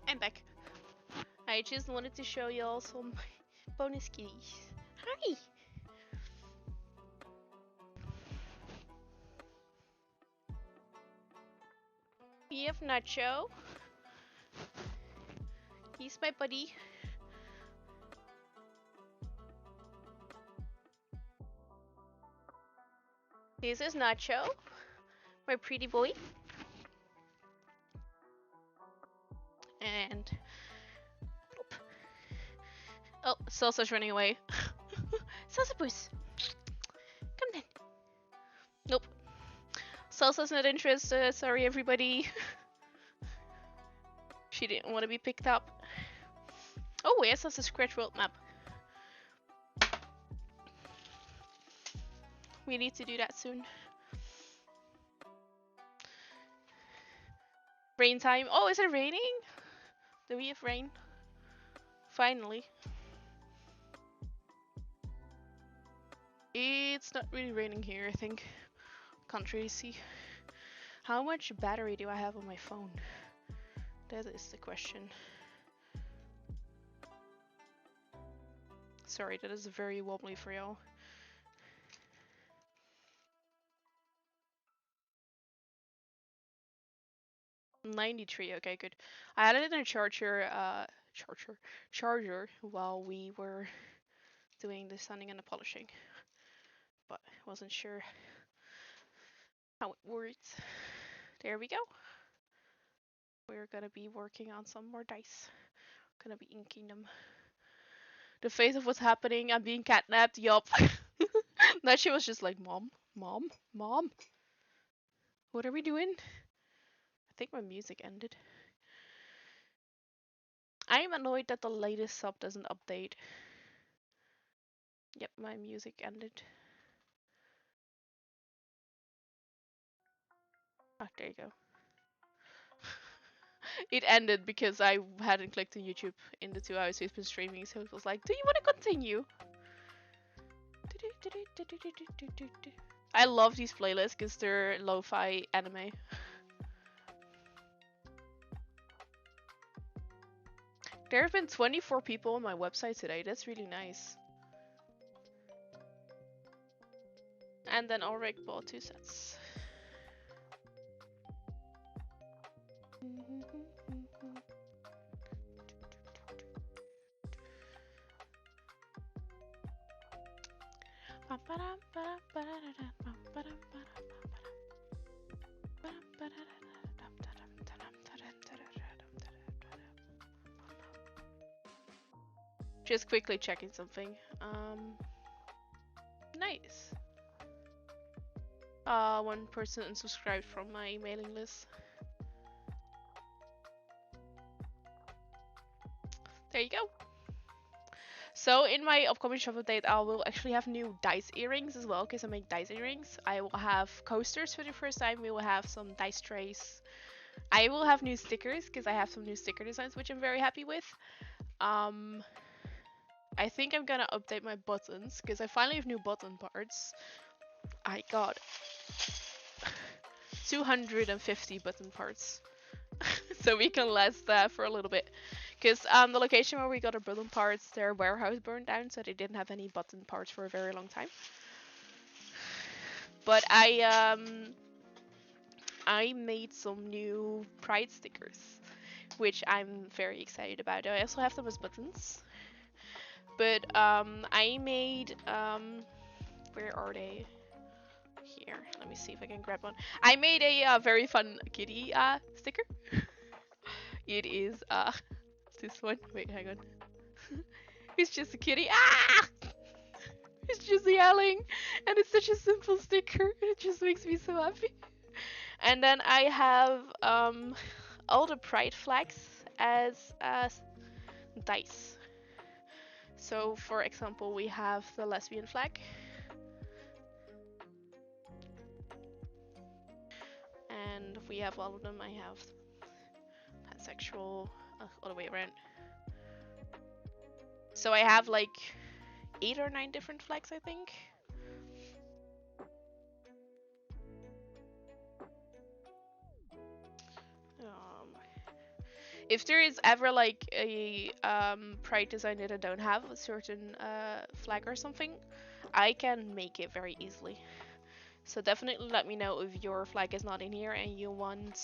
I'm back. I just wanted to show you all some bonus kitties. Hi! We have Nacho. He's my buddy. This is Nacho, my pretty boy. And Oh, Salsa's running away. Salsa puss. Come then. Nope. Salsa's not interested. Sorry, everybody. She didn't want to be picked up. Oh, yes, that's a Scratch World map. We need to do that soon. Rain time. Oh, is it raining? Do we have rain? Finally. It's not really raining here, I think. Can't really see. How much battery do I have on my phone? That is the question. Sorry, that is very wobbly for y'all. $93. Okay, good. I had it in a charger while we were doing the sanding and the polishing, but wasn't sure how it works. There we go. We're gonna be working on some more dice. Gonna be inking them. The face of what's happening. I'm being catnapped. Yup. Now she was just like, Mom, Mom, Mom. What are we doing? I think my music ended. I am annoyed that the latest sub doesn't update. Yep, my music ended. Ah, there you go. It ended because I hadn't clicked on YouTube in the 2 hours we've been streaming, so it was like, do you want to continue? I love these playlists because they're lo-fi anime. There have been 24 people on my website today. That's really nice. And then Ulrich bought 2 sets. Just quickly checking something. Nice. 1 person unsubscribed from my mailing list. There you go. So in my upcoming shop update, I will actually have new dice earrings as well, because I make dice earrings. I will have coasters for the first time. We will have some dice trays. I will have new stickers, because I have some new sticker designs, which I'm very happy with. I think I'm gonna update my buttons, because I finally have new button parts. I got 250 button parts. So we can last that for a little bit. Because the location where we got our button parts, their warehouse burned down, so they didn't have any button parts for a very long time. But I made some new Pride stickers, which I'm very excited about. I also have them as buttons. But I made where are they? Here, let me see if I can grab one. I made a very fun kitty sticker. It is this one. Wait, hang on. It's just a kitty. Ah! It's just yelling, and it's such a simple sticker. It just makes me so happy. And then I have all the pride flags as dice. So, for example, we have the lesbian flag. And we have all of them. I have pansexual, all the way around. So I have like 8 or 9 different flags, I think. If there is ever like a pride design that I don't have, a certain flag or something, I can make it very easily. So definitely let me know if your flag is not in here and you want